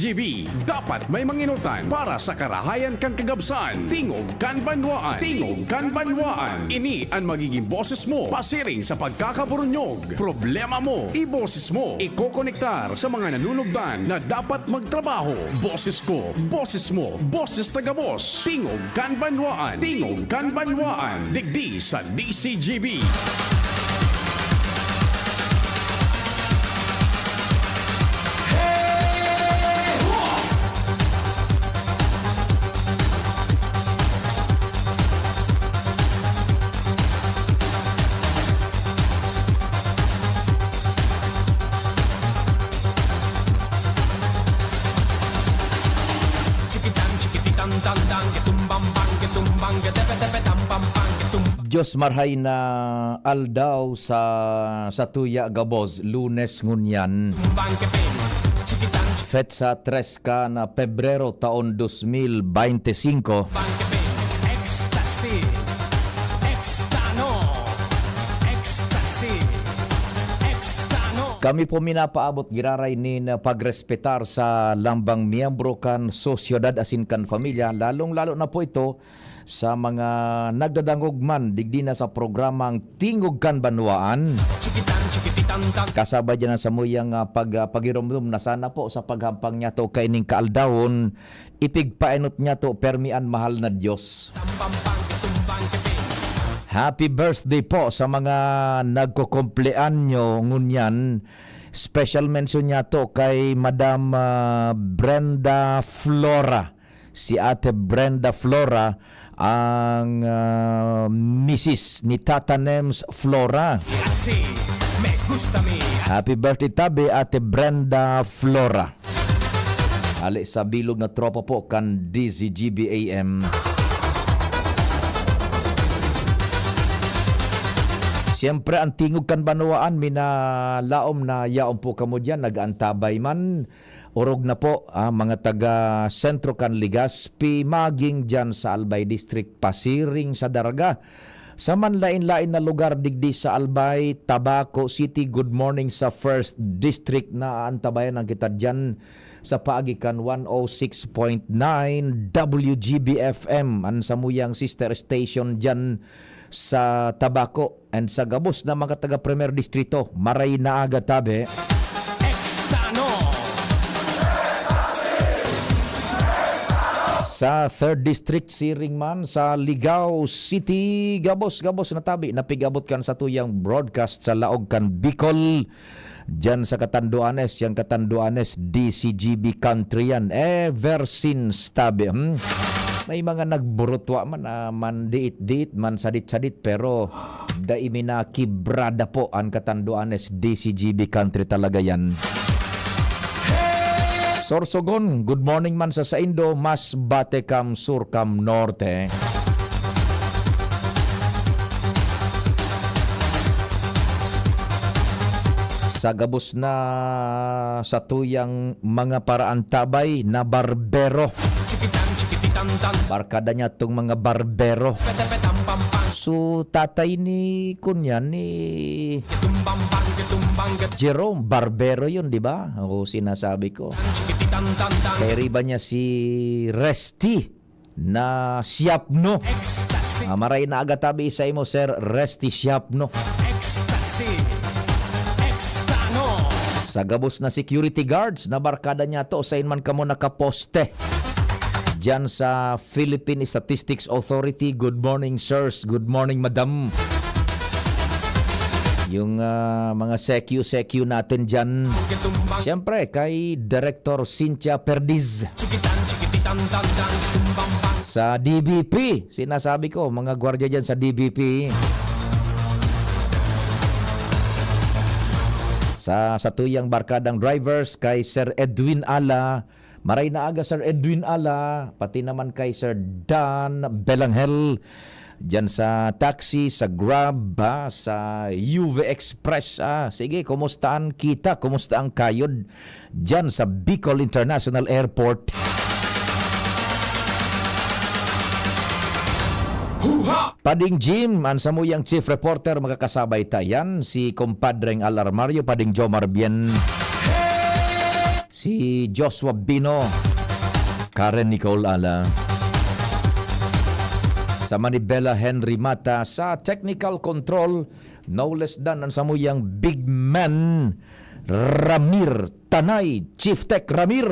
DCGB. Dapat may manginutan para sa karahayan kan kagabsan. Tingog kan banwaan. Tingog kan banwaan. Ini ang magiging boses mo pasiring sa pagkakaburunyog. Problema mo, iboses mo. Ikokonektar sa mga nanunugdan na dapat magtrabaho. Boses ko, boses mo, boses taga-boss. Tingog kan banwaan. Tingog kan banwaan. Digdi sa DCGB. Diyos marhay na aldaw sa tuya gabos, Lunes ngunyan. Fetsa 3 ka na Pebrero taon 2025. Ecstasy, Extano, Ecstasy, Extano. Kami po minapaabot giraray ni na pagrespetar sa lambang miyembro kan sosyedad asin kan pamilya, lalong-lalo na po ito sa mga nagdadangog man digdi na sa programang Tingog kan Banwaan. Kasabay dyan sa muyang pagirumdum na sana po sa paghampang niya to kaining kaaldawon, ipigpainot niya to permian mahal na Diyos. Happy birthday po sa mga nagkukumpleanyo ngunyan. Special mention niya to kay Madam Brenda Flora. Si Ate Brenda Flora ang Mrs. ni Tata Nems Flora. Happy birthday tabi Ate Brenda Flora. Ali sa bilog na tropa po kan DCGB AM. Siyempre ang Tingog kan Banwaan minalaom na yaom po kamo dyan, nag-antabay man. Orog na po mga taga Sentro kan Legazpi maging dyan sa Albay District, pasiring sa Daraga. Sa manlain-lain na lugar digdi sa Albay, Tabaco City, good morning sa 1st District na antabayan ang kita dyan sa paagikan 106.9 WGB-FM ang samuyang sister station dyan sa Tabaco and sa Gabos na mga taga Premier Distrito, maray na aga tabi. Sa 3rd District, siring man sa Ligao City, Gabos na tabi, napigabot kan sa tuyang broadcast sa laog kan Bicol, dyan sa Catanduanes, yung Catanduanes DCGB country yan, ever since tabi. May mga nagburutwa man, man diit-diit, man sadit-sadit, pero daimina kibrada po ang Catanduanes DCGB country talaga yan. Sorsogon, good morning man sa Indo, mas bate kam sur kam norte. Sa Gabos na sa tuyang mga paraan tabay na barbero. Barkada niya itong mga barbero. So tatay ni kunyan ni Jerome Barbero yun, di ba? O sinasabi ko. Kaya riba niya si Resty na Siapno. Maray na agatabi isa mo, Sir Resty Siapno. Sa Gabos na security guards na barkada niya to, sain man kamo nakaposte dyan sa Philippine Statistics Authority. Good morning, sirs. Good morning, madam. Yung mga SECU natin dyan. Siyempre, kay Director Cynthia Perdiz. Sa DBP, sinasabi ko, mga gwardiya dyan sa DBP. Sa tuyang barkadang drivers, kay Sir Edwin Ala. Maray na aga, Sir Edwin Ala. Pati naman kay Sir Dan Belanghel. Diyan sa taxi, sa Grab, sa UV Express. Sige, kumusta ang kita? Kumusta ang kayod? Diyan sa Bicol International Airport. Pading Jim, ang samuyang chief reporter, makakasabay tayan. Si Compadreng Alarmario, Pading Jomar Bien. si Joshua Bino, Karen Nicole Ala, sa Manibela Henry Mata, sa technical control, no less than ang samuyang big man Ramir Tanay, Chief Tech Ramir,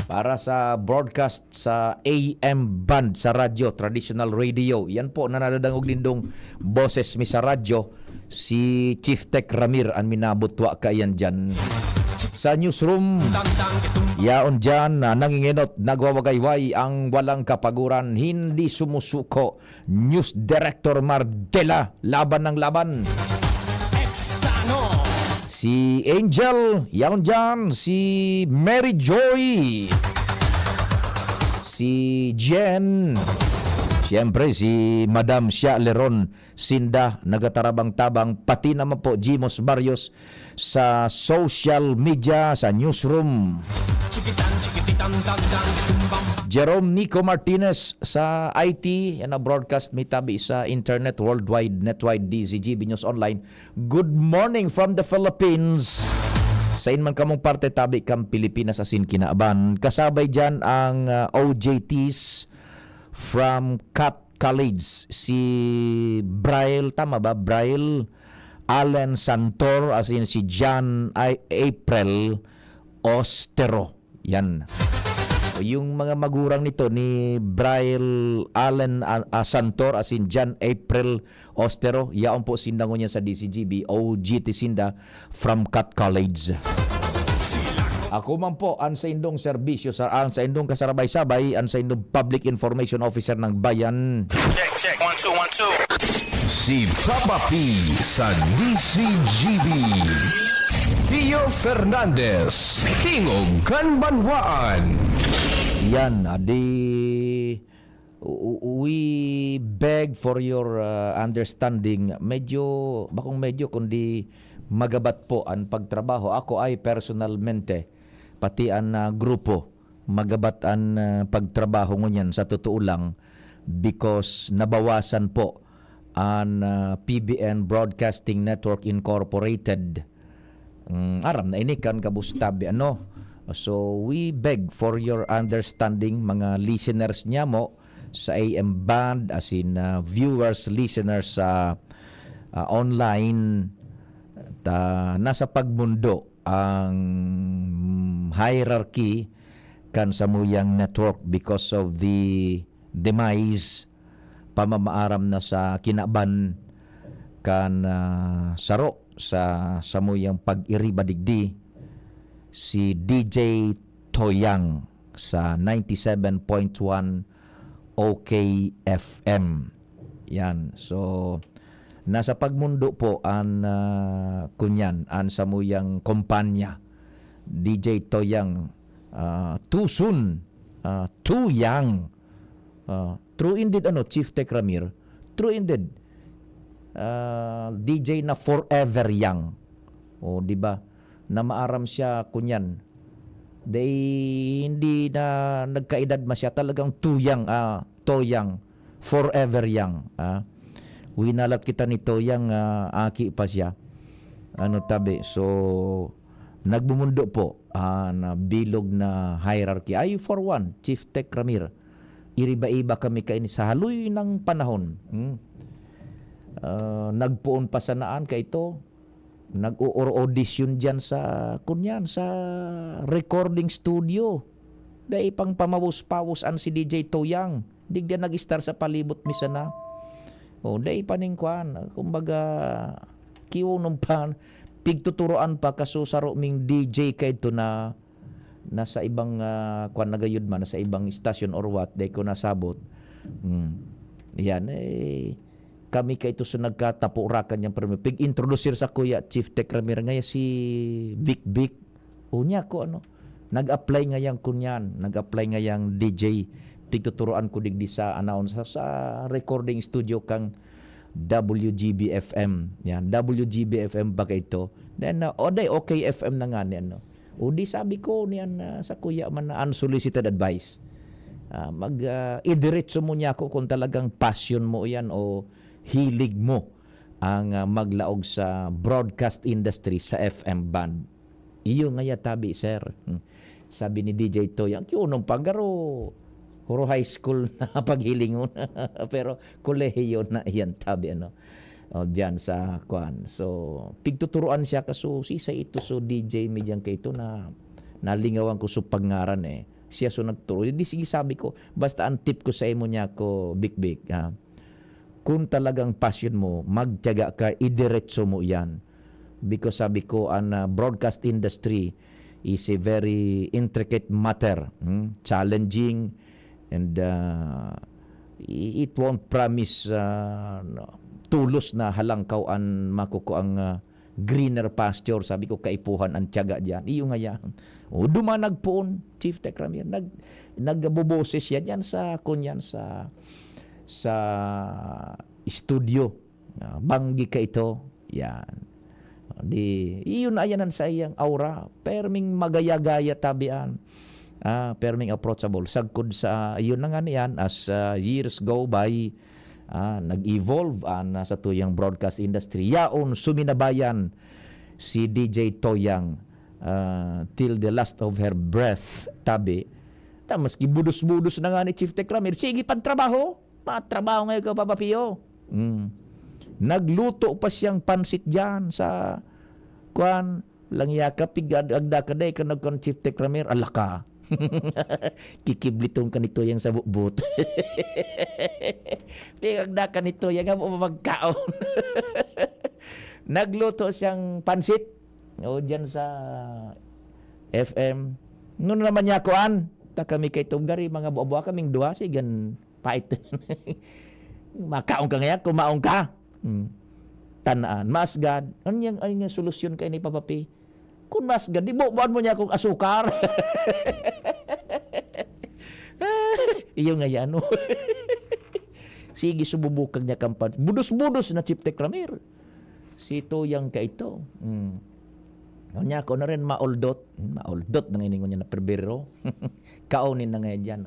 para sa broadcast sa AM band sa radyo, traditional radio. Yan po, nanadadangog lindong boses mi sa radyo, si Chief Tech Ramir ang minabutwa kayan dyan. Sa newsroom, yaon dyan na nanginginot, nagwawagayway ang walang kapaguran, hindi sumusuko, News Director Mardela, laban ng laban. Extano. Si Angel, yaon dyan, si Mary Joy, si Jen, siyempre si Madam Sia Leron Sinda, nagatarabang-tabang, pati naman po Jimos Barrios sa social media, sa newsroom. Chikitan, chikititan, dan, dan, tumbang. Jerome Nico Martinez sa IT, yan na broadcast may tabi sa internet, worldwide, netwide, DZGB News Online. Good morning from the Philippines. Sa inman kamong parte tabi kang Pilipinas asin kinaaban. Kasabay dyan ang OJTs from Cat College. Si Braille, tama ba? Braille Allen Santor, asin si John April Ostero. Yan. Yung mga magurang nito ni Braille Allen Santor asin John April Ostero, yaon po sindango niya sa DCGB, OGT Sinda from Cat College. Ako man po ang sa indong serbisyo, ang sa indong kasarabay-sabay, ang sa indong Public Information Officer ng Bayan. Check. 1, 2, 1, 2. Si Papa P sa DCGB. Pio Fernandez, Tingog Kanbanwaan. Yan, we beg for your understanding. Medyo kundi magabat po ang pagtrabaho. Ako ay personalmente, pati ang grupo, magabat ang pagtrabaho ngunyan sa totoo lang, because nabawasan po ang PBN Broadcasting Network Incorporated. Aram na inikan kabustabi So we beg for your understanding, mga listeners niya mo sa AM band, as in viewers, listeners sa online. Nasa pagmundo ang hierarchy kan samuyang network because of the demise, pamamaaram na sa kinaban kan saro sa samuyang pag-iribadigdi, si DJ Toyang sa 97.1 OKFM. Yan. So nasa pagmundo po ang kunyan, ang samuyang kumpanya. DJ Toyang, too soon, too young. True indeed, Chief Tech Ramir. True indeed. DJ na forever young. O, di ba? Na maaram siya kunyan. Hindi na nagkaedad masya, talagang too young, forever young. Winalat kita ni Toyang, aki pa siya. So nagbumundo po na bilog na hierarchy. Ay, for one, Chief Tech Ramir, iriba-iba kami kaini sa haloy ng panahon. Nagpuon pa sa naan ka ito, nag-audition dyan sa recording studio. Dahil pang pamawos-pawos an si DJ Toyang. Digda nag-star sa palibot misa na. Dahil paningkuan. Kumbaga, kiwong pa, pigtuturoan pa kaso saro ming DJ kay ito na nasa ibang kuan nagayud man, nasa ibang station or what, dahil ko nasabot. Yan, kami kay ito sa nagkatapurakan yung premium. Pig-introducer sa kuya Chief Tech Ramir ngaya si Vic Vic. Unya ko nag-apply ngayang kunyan, nag-apply ngayang DJ. Pigtuturoan ko digdi sa announce sa recording studio kang WGB-FM. Yan, WGB-FM ba ito? Then, okay FM na nga niyan. Di sabi ko niyan sa kuya man na unsolicited advice. Idiretso mo niya ako kung talagang passion mo yan o hilig mo ang maglaog sa broadcast industry sa FM band. Iyo nga ya tabi, sir. Sabi ni DJ Toyang, unong panggaro. Puro high school na paghilingon. Pero kolehiyo na yan tabi, ano. O, diyan sa kwan. So, pigtuturuan siya kaso sisa ito so DJ medyan kay ito na nalingawan ko sa pangaran Siya so nagturo. Hindi sige sabi ko, basta ang tip ko sa imo niya ko, Big, kung talagang passion mo, magtiyaga ka, idiretso mo yan. Because sabi ko, ang broadcast industry is a very intricate matter, challenging, and it won't promise tulos na halangkaw ang makuko ang greener pasture. Sabi ko, kaipuhan ang tiyaga diyan. Iyo nga yan. O dumanag poon, Chief Tech Ramir. Nagbuboses yan dyan sa kunyan sa studio. Banggi ka ito. Yan. Iyon na yan sa iyang aura. Perming magaya-gaya tabian. Perming approachable. Sagkod sa iyon na nga niyan as years go by, nag-evolve sa tuyang broadcast industry. Yaon suminabayan si DJ Toyang till the last of her breath tabi. Maski budus-budus na nga ni Chief Tech Ramir. Sige, pantrabaho. Patrabaho ngayon ka, Papa Pio. Nagluto pa siyang pansit dyan sa kuan lang yakap agda kaday ka nagkon Chief Tech Ramir alaka. Kikiblitong kanito yang sa bubut. Pigagda kanito yang mo magkaon. Nagluto siyang pansit o dyan sa FM. Noon naman niya kuan ta kami kay Tugari mga buwa kaming duha sigan pait. Makaon ka ngaya kumaon ka. Tanaan masgad anyang solusyon kay ni Papapi. Kung masgad di buwan mo niya kung asukar. Iyo nga yan. Sige sububukag niya kampan. Budos-budos na Chief Tech Ramir. Si Toyang ka ito. Niya ko na rin maoldot na ngayon niya na perbero. Kaunin na ngayon dyan.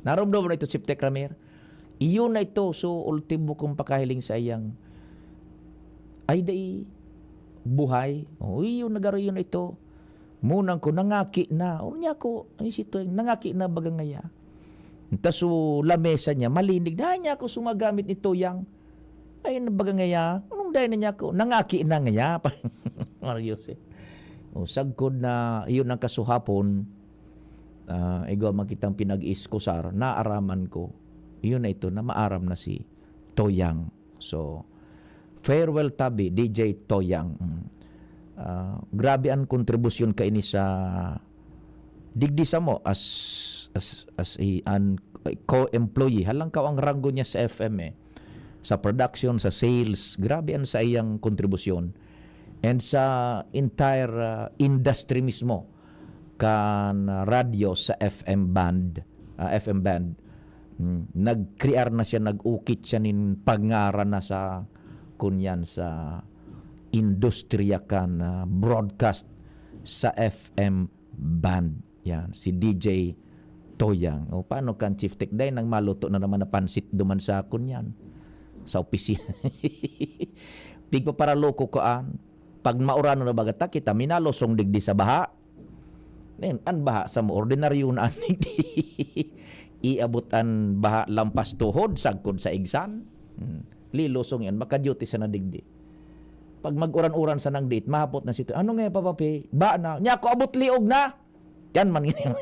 Naramdaman na ito Chief Tech Ramir. Iyo na ito. So ultimo kong pakahiling sa iyang ay day buhay. Iyo nagaro yun na ito. Munang ko nangaki na. Niya ko ay si Toyang nangaki na bagang ngaya. Taso lamesa niya malinig na niya ako sumagamit ni Toyang. Ay nabagang ngaya. Anong dahil na niya ko nangaki na ngaya. Marius sagkod na iyon ang kasuhapon, ikaw makitang pinag-iskusar, naaraman ko, iyon na ito, na maaram na si Toyang. So, farewell tabi, DJ Toyang. Grabe ang kontribusyon ka ini sa digdisa mo as a co-employee. Halang ka ang ranggo niya sa FM sa production, sa sales. Grabe ang sa iyang kontribusyon. And sa entire industry mismo kan radio sa FM band, nag-create na siya, nag-ukit siya nin pangaran na sa kunyan sa industriya kan broadcast sa FM band. Yan, si DJ Toyang. O paano kan Chief Tech Day nang maluto na naman na pansit duman sa kunyan sa opisina. Pigpa para loko koan. Pag maurano na bagata kita minalosong digdi sa baha. An baha sa mo ordinaryo na digdi. Iabot an baha lampas tuhod sagkod sa igsan. Lilosong yan maka-duty sa nadigdi. Pag mag-uran-uran sa nang date mahapot na sito. Ano nga Papapi? Ba na. Nya ko abot liog na. Yan man gini.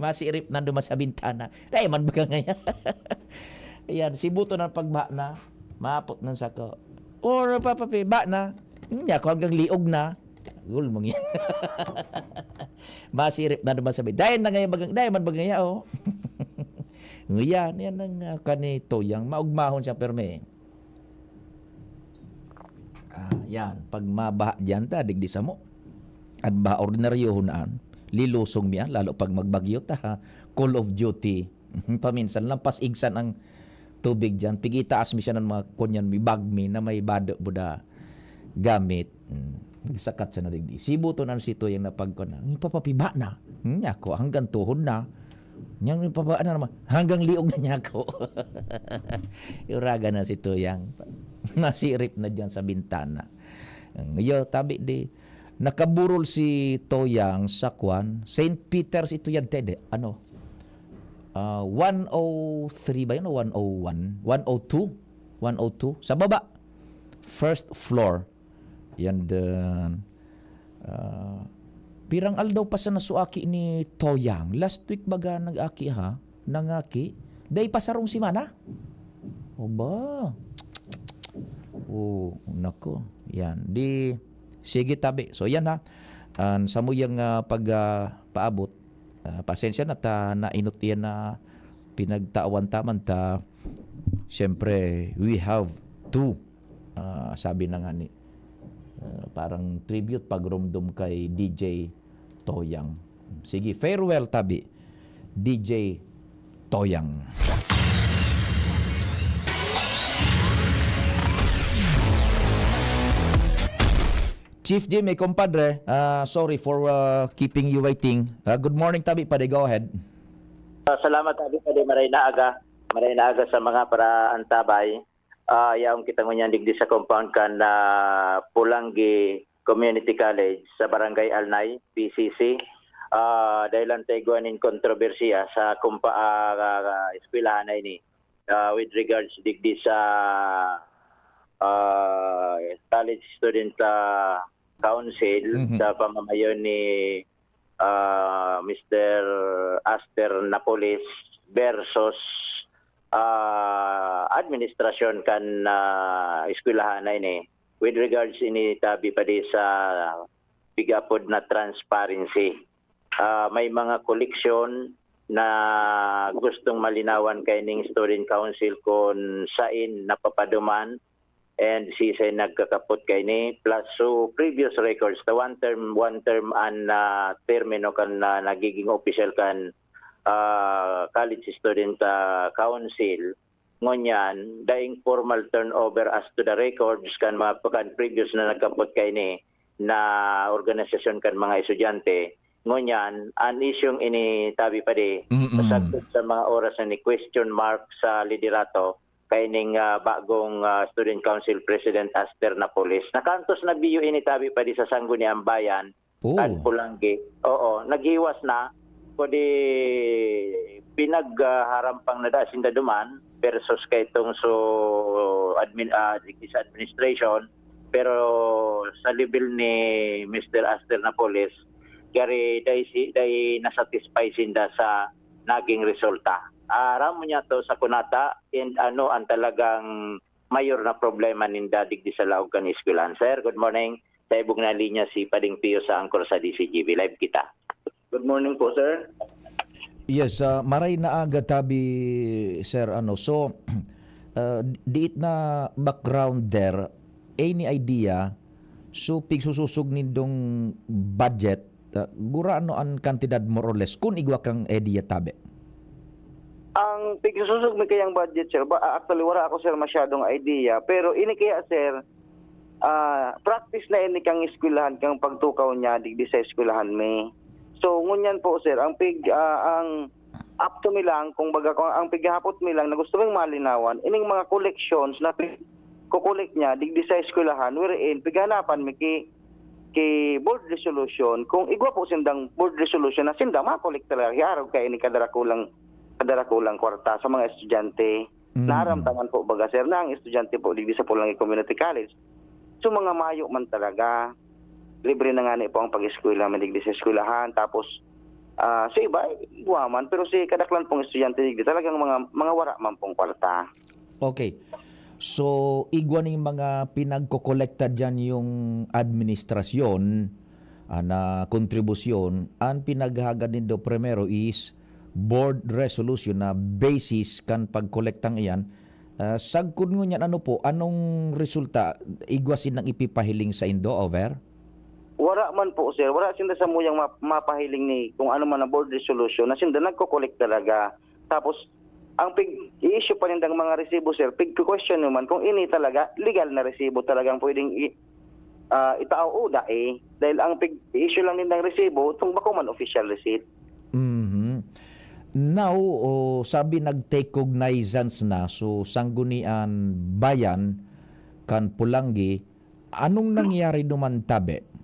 Masirip na dumas sa bintana. Ay man baga nga. Ayan si buto ng pagba na mahapot na sa ko. Or Papapi, ba na? Hindi ako hanggang liog na. Gul mong yan. Masirip na naman sabi. Dahil man bagay oh. Ngayon, yan ang kanito. Yang maugmahon siya perme. Yan. Pag mabaha dyan ta, digdi sa mo. At baha ordinaryo hunaan. Lilusong miya, lalo pag magbagyo ta. Call of duty. Paminsan, lampas igsan ang tubig dyan. Pigitaas mi siya ng mga kunyan, may bagmi na may bado buda gamit. Sakat siya na digdi. Sibuto na si Toyang napagkon na. Papapiba na. Niya ko, hanggang tuhod na. Niyang pabaan na naman. Hanggang liog na niya ko. Uraga na si Toyang. Nasirip na dyan sa bintana. Ngayon, tabi di. nakaburol si Toyang sa Kwan, St. Peter's ito yan, Tede. 103 ba yun o 101? 102? 102? Sa baba. First floor. Yan din. Pirang aldaw pa sa nasuaki ni Toyang. Last week baga nag-aki ha? Nangaki. Day pasarong si Mana? O ba? Oh, nako. Yan. Sige tabi. So yan ha. Sa muyang paabot, pasensya na ta nainot yan na pinagtawan taman ta. Siyempre, we have to sabi na nga ni parang tribute pagrumdum kay DJ Toyang. Sige, farewell tabi. DJ Toyang. Chief Jimmy, compadre, sorry for keeping you waiting. Good morning tabi, pade, go ahead. Salamat abi pade maray na aga sa mga para antabay. Yaong kita ngunyan digdi sa compound kan na Pulangi Community College sa Barangay Alnay, PCC. Dahilan tayo guanin kontrobersiya sa eskwelahan na ini with regards digdi sa college student council sa pamamayon ni Mr. Aster Napoles versus administrasyon kan eskwelahan na ini with regards ini tabi pa di sa bigapod na transparency. May mga koleksyon na gustong malinawan kay ning student council kung sain napapaduman and sisay nagkakapot kay ni plus so previous records the one term and termino kan nagiging official kan college student council ngunyan daing formal turnover as to the records kan mga previous na nagkapot kay ni na organisasyon kan mga estudyante ngunyan an isyong ini tabi pa di pasagtod sa mga oras na ni question mark sa liderato kay ning bagong student council president Aster Napoles nakantos na biyo ini tabi pa di sa Sangguniang Bayan kan Pulangi. Oo, naghiwas na kundi pinagharampang na dasin duman versus kay itong administration pero sa level ni Mr. Aster Napoles kaya day nasatisfy sinda sa naging resulta. Aram niya to sa kunata and ang talagang mayor na problema ninda digdi sa laog kan eskwelahan. Sir, good morning. Sa ibog na linya si Pading Pio sa angkor sa DCGV. Live kita. Good morning po, sir. Yes, maray na aga tabi, sir. So, diit na background there, any idea, so pigsususog nindong budget, gura ang kantidad more or less, kung igwa kang idea tabi? Ang pigsususog may kayang budget, sir. Actually, wala ako, sir, masyadong idea. Pero ini kaya, sir, practice na ini kang eskwelahan, kang pagtukaw niya, digdi sa eskwelahan may. So ngunyan po sir, ang up to me lang kung baga ang pighapot mi lang na gusto mong malinawan ining mga collections na kukulik niya digdi sa eskwelahan wherein pighanapan mi ki board resolution kung igwa po sindang board resolution na sinda makulik talaga hiarog kay ini kadarakulang kwarta sa mga estudyante. Naramdaman po baga sir na ang estudyante po digdi sa Pulangi Community College. So mga mayo man talaga libre na nga po ang pag-eskwela madigdi sa eskwelahan tapos sa iba iwaman pero si kadaklan pong estudyante digdi talagang mga wara man pong kwarta. Okay. So igwa ning mga pinagkokolekta diyan yung administrasyon na kontribusyon ang pinaghagad nindo primero is board resolution na basis kan pagkolektang iyan. Sagkod nyo niyan anong resulta igwasin ng ipipahiling sa indo over? Wala man po sir, wala sinda sa muyang mapahiling ni kung ano man ang board resolution na sinda nagko-collect talaga. Tapos ang i-issue pa nindang mga resibo sir, question naman kung ini talaga legal na resibo talagang pwedeng itao o dae dahil ang i-issue lang nindang resibo tung bako man official receipt. Now, sabi nag-take cognizance na so Sangguniang Bayan kan Pulangi, anong nangyari naman tabi?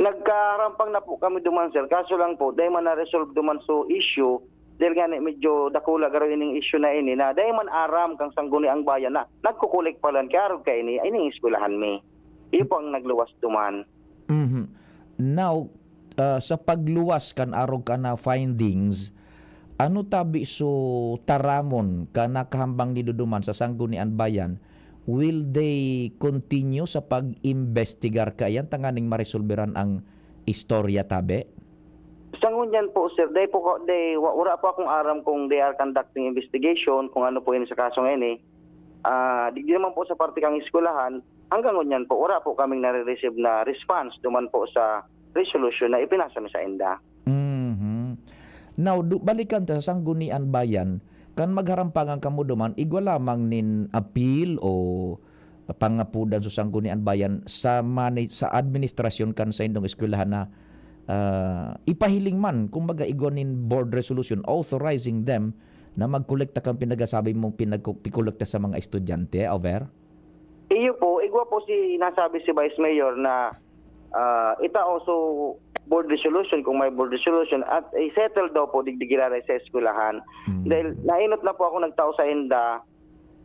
Nagkarampang na po kami duman, sir. Kaso lang po, dahil man na-resolve duman so issue, dahil nga medyo dakula garo ining issue na ini na dahil man aram kang sangguni ang bayan na nagkukulik palan kaya arog ka ini ay ning eskwelahan mi. Iyo po ang nagluwas duman. Mhm. Now, sa pagluwas kan arog ka na findings, ano tabi so taramon ka nakahambang ni duduman sa Sangguniang Bayan, will they continue sa pag-investigar ka yan tanganing maresolberan ang istorya tabi? Sa ngunyan po, sir, dahil po wala po akong aram kung they are conducting investigation kung ano po yun sa kaso ngayon di naman po sa parte kang eskwelahan, hanggang ngunyan po, wala po kaming nare-receive na response duman po sa resolution na ipinasa mi sa INDA. Now, balikan ta sa Sangguniang Bayan, kan magharampangan kamo duman, igwa lamang nin appeal o pangapudan sa Sangguniang Bayan sa sa administrasyon kan sa indong eskwelahan na ipahiling man, kumbaga igwanin board resolution authorizing them na magkolekta kang pinagasabi mong pinagkolekta sa mga estudyante, over? Iyo po, igwa po nasabi si Vice Mayor na ita also board resolution kung may board resolution at i-settle daw po digdigilaray sa eskwelahan. Dahil nainot na po ako nagtao sa INDA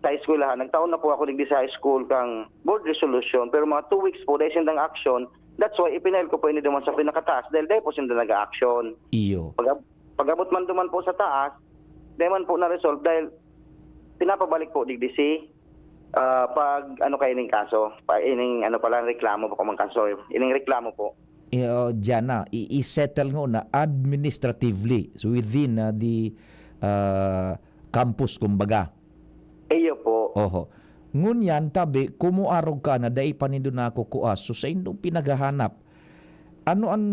sa eskwelahan. Nagtaon na po ako digdi sa high school kang board resolution pero mga 2 weeks po dahil sindang action. That's why ipinail ko po ini duman sa pinakataas dahil po sinda nag-action. Iyo. Pag-abot man duman po sa taas, dahil man po na-resolve dahil pinapabalik po digdi si pag ano kay ining kaso, ining ano pala reklamo po kumang kaso, ining reklamo po. Diyan na, i-settle ngo na administratively so within the campus kumbaga. Iyo po. Oho. Ngunyan tabi, kumuarog ka na dahil panindo na kukuas. So sa indong pinaghahanap, ano ang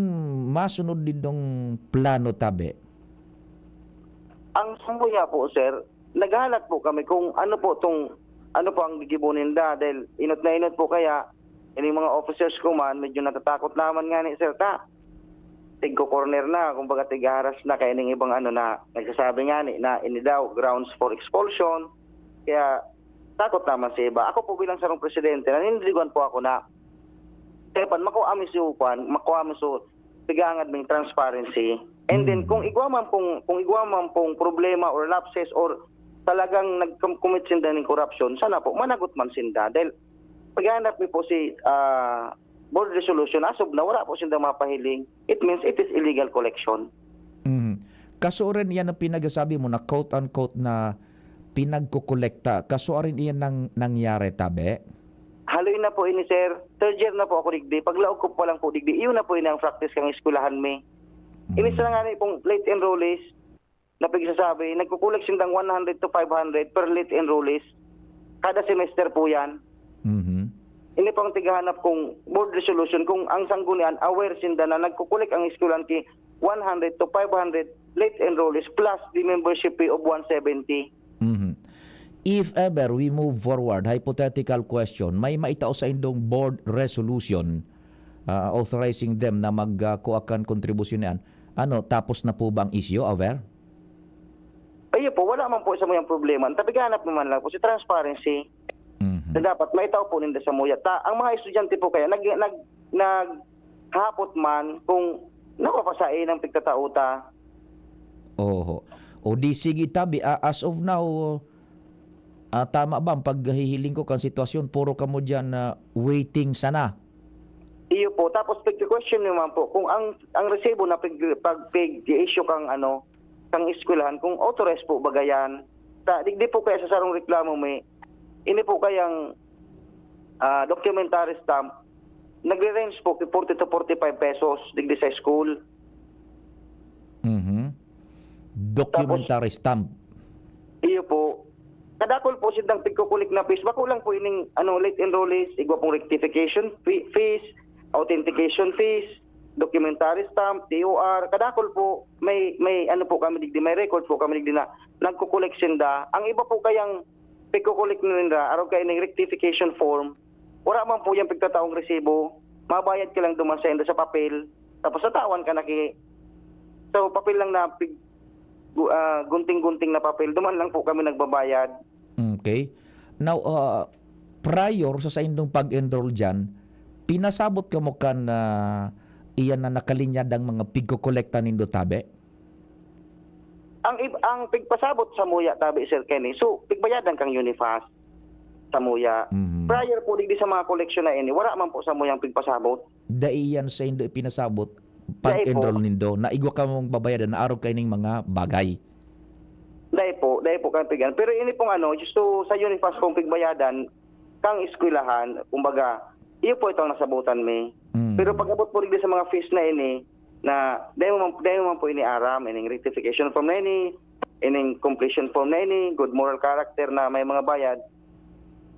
masunod dindong plano tabi? Ang sumbuya po, sir, naghahanap po kami kung ano po ang gigibunin dahil inot na inot po kaya ini mga officers ko man medyo natatakot naman nga ni sir ta. Tigko corner na, kumbaga tigaharas na kaya ning ibang ano na nagsasabi nga ni na ini daw grounds for expulsion. Kaya takot naman si iba. Ako po bilang sarong presidente, nanindiligan po ako na tepan makuha mi so tigangad ming transparency. And then kung igwa man pong problema or lapses or talagang nag-commit sinda ng corruption, sana po managot man sinda. Dahil paghanap mi po si board resolution, asob na wala po sinda mapahiling, it means it is illegal collection. Kaso rin yan ang pinagasabi mo na quote-unquote na pinagkukolekta. Kaso rin yan nangyari tabi? Haloy na po ini sir. Third year na po ako digdi. Paglaog ko pa lang po digdi. Iyon na po ini ang practice kang eskwelahan mi. Inis na nga pong late enrollees na pagsasabi, nagkukulek sindang 100 to 500 per late enrollees. Kada semester po yan. Ini pang tigahanap kung board resolution kung ang sanggunian aware sinda na nagkukulik ang eskwelahan ki 100 to 500 late enrollees plus the membership fee of 170. If ever we move forward, hypothetical question, may maitao sa indong board resolution authorizing them na magkuakan kontribusyon yan. Ano, tapos na po ba ang issue, aware? Ayun po, wala man po sa muyang problema. Tabiganap naman lang po si transparency na dapat maitao po ninda sa muya. Ang mga estudyante po kaya naghapot man kung napapasain ng pigtatauta. Oho. O di sige tabi, as of now, tama ba ang paghihiling ko kan sitwasyon, puro ka mo dyan waiting sana? Iyo po. Tapos pag-question naman po, kung ang resibo na pag-issue kang kang eskwelahan, kung authorized po bagayan, digdi po kaya sa sarong reklamo may, ini po kayang documentary stamp, nagre-range po 40 to 45 pesos digdi sa school. Documentary stamp. Iyo po. Kadakol po sindang pigkukulik na fees. Bakulang po ining late enrollees, igwa pong rectification fees, authentication fees, documentary stamp, TOR. Kadakol po may po kami digdi, may record po kami digdi na nagkukulik sinda. Ang iba po kayang pigkukulik nila araw kay ining rectification form. Wala man po yung pigtataong resibo. Mabayad ka lang duman sa papel. Tapos natawan ka so papel lang na gunting-gunting na papel. Duman lang po kami nagbabayad. Okay. Now, prior sa indong pag-enroll dyan, pinasabot ka mo kan iyan na nakalinyadang mga pigko-kolekta nindo tabi? Ang pigpasabot sa muya tabi Sir Kenny. So pigbayadan kang Unifast sa muya. Mhm. Prior po digdi sa mga koleksyon na ini, wala man po sa muya ang pigpasabot. Daiyan sa indo ipinasabot Dai pag-enroll nindo na igwa ka mong babayadan na araw kaining mga bagay. Dahil po kang pigan. Pero ini pong gusto sa Unifast pong pigbayadan, kang eskwelahan, kumbaga, iyo po itong nasabutan me. Mm. Pero pag abot po rin sa mga fees na ini, na dahil mo po ini-aram, ining rectification form na ini, ining completion form na ini, good moral character na may mga bayad,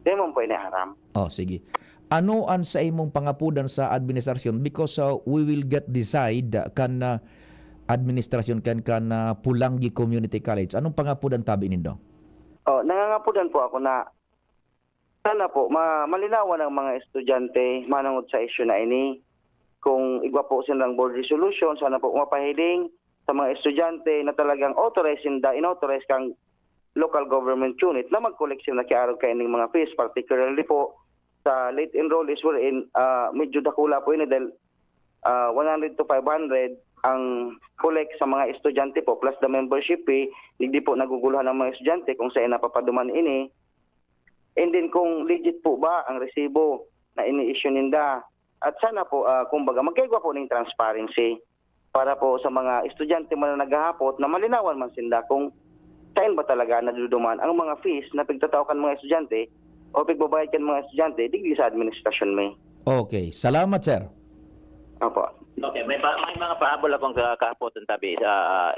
dahil mo po ini-aram. Oh, sige. Ano ang sa imong pangapudan sa administrasyon? Because we will get decide kan administrasyon kan Pulangi Community College. Anong pangapudan tabi nindo? Nangangapudan po ako na sana po malinawan ang mga estudyante manangod sa issue na ini. Kung igwa po silang board resolution, sana po mapahiling sa mga estudyante na talagang authorized inauthorized kang local government unit na mag-collect sila na kiarog kayo ng mga fees, particularly po sa late enrollees wherein medyo dakula po ini dahil 100 to 500 ang collect sa mga estudyante po plus the membership fee, hindi po naguguluhan ng mga estudyante kung saan napapaduman ini. And then kung legit po ba ang resibo na ini-issue ninda. At sana po, kumbaga, magkaigwa po ng transparency para po sa mga estudyante man na naghahapot na malinawan man sinda kung saan ba talaga naduduman ang mga fees na pigtatawkan mga estudyante o pigbabayad kan mga estudyante digdi sa administrasyon may. Okay. Salamat, sir. Opo. Okay, may mga pahabol akong kahapoton tabi sa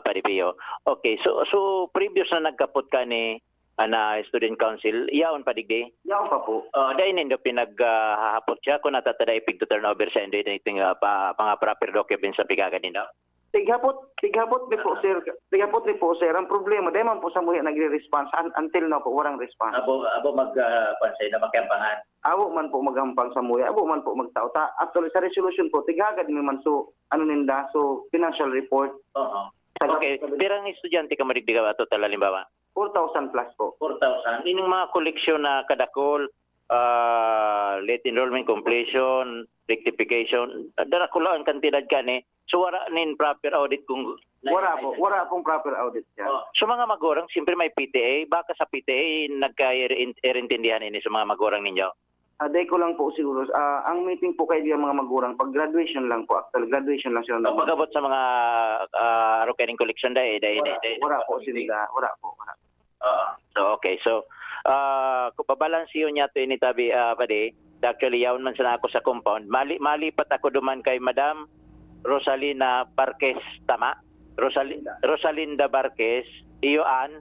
Paripio. Okay, so previous na nagkapot ka ni na student council, iyaon pa digdi? Yaw pa po. Dahil nindo pinaghahapot siya kung natataday pig to turnover sa indo iting mga proper document sa pigagan nindo? Tighapot ni po sir. Tighapot ni po sir. Ang problema, dahil man po sa muya nagre-response until now po, walang response. Abo magpansay na magkampangan. Abo man po maghampang sa muya, abo man po magtao. Actually, sa resolution po, tighagad ni man so, financial report. Oo. Okay, pirang estudyante ka madigdi ka ba total halimbawa? 4,000 plus po. 4,000. Ining mga koleksyon na kadakol, late enrollment completion, rectification, darakula ang kantidad ka ni. So wala nin proper audit kung Wala pong proper audit yan. So mga magurang, siyempre may PTA, baka sa PTA nagka-irintindihan ini sa mga magurang ninyo? Day ko lang po siguro. Ang meeting po kayo mga magurang, pag graduation lang po. Actually, graduation lang sila. Pag-abot sa mga rokening collection Wala po sila. Wala po. So okay. So kung babalansiyo niya to ini tabi pade, actually yawn man sana ako sa compound. Malipat ako duman kay Madam Rosalina Barquez, tama? Rosalinda Barquez, iyoan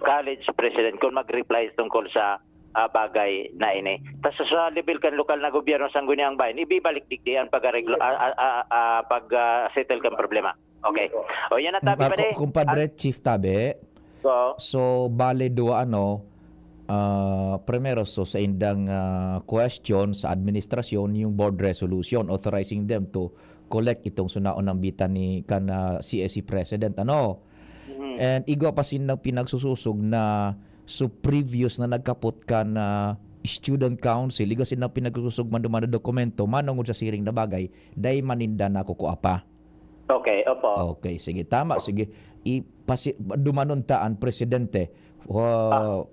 college president kung mag-reply tungkol sa bagay na ini. Tapos sa level kan lokal na gobyerno sa Sangguniang Bayan, ibibalik digdi ang pag-settle kang problema. Okay. O yan na tabi pa de. Kumpadre Chief Tabe. So bale dua primero sa indang question sa administrasyon yung board resolution authorizing them to collect itong sunaon ng bitan ni CSE president and igwa pa sinang pinagsususog na so previous na nagkapot ka na student council igwa sinang pinagsusug man dumana dokumento manungod sa siring na bagay day maninda na kukuapa. Okay, opo. Okay, sige, tama, sige. Dumanuntaan presidente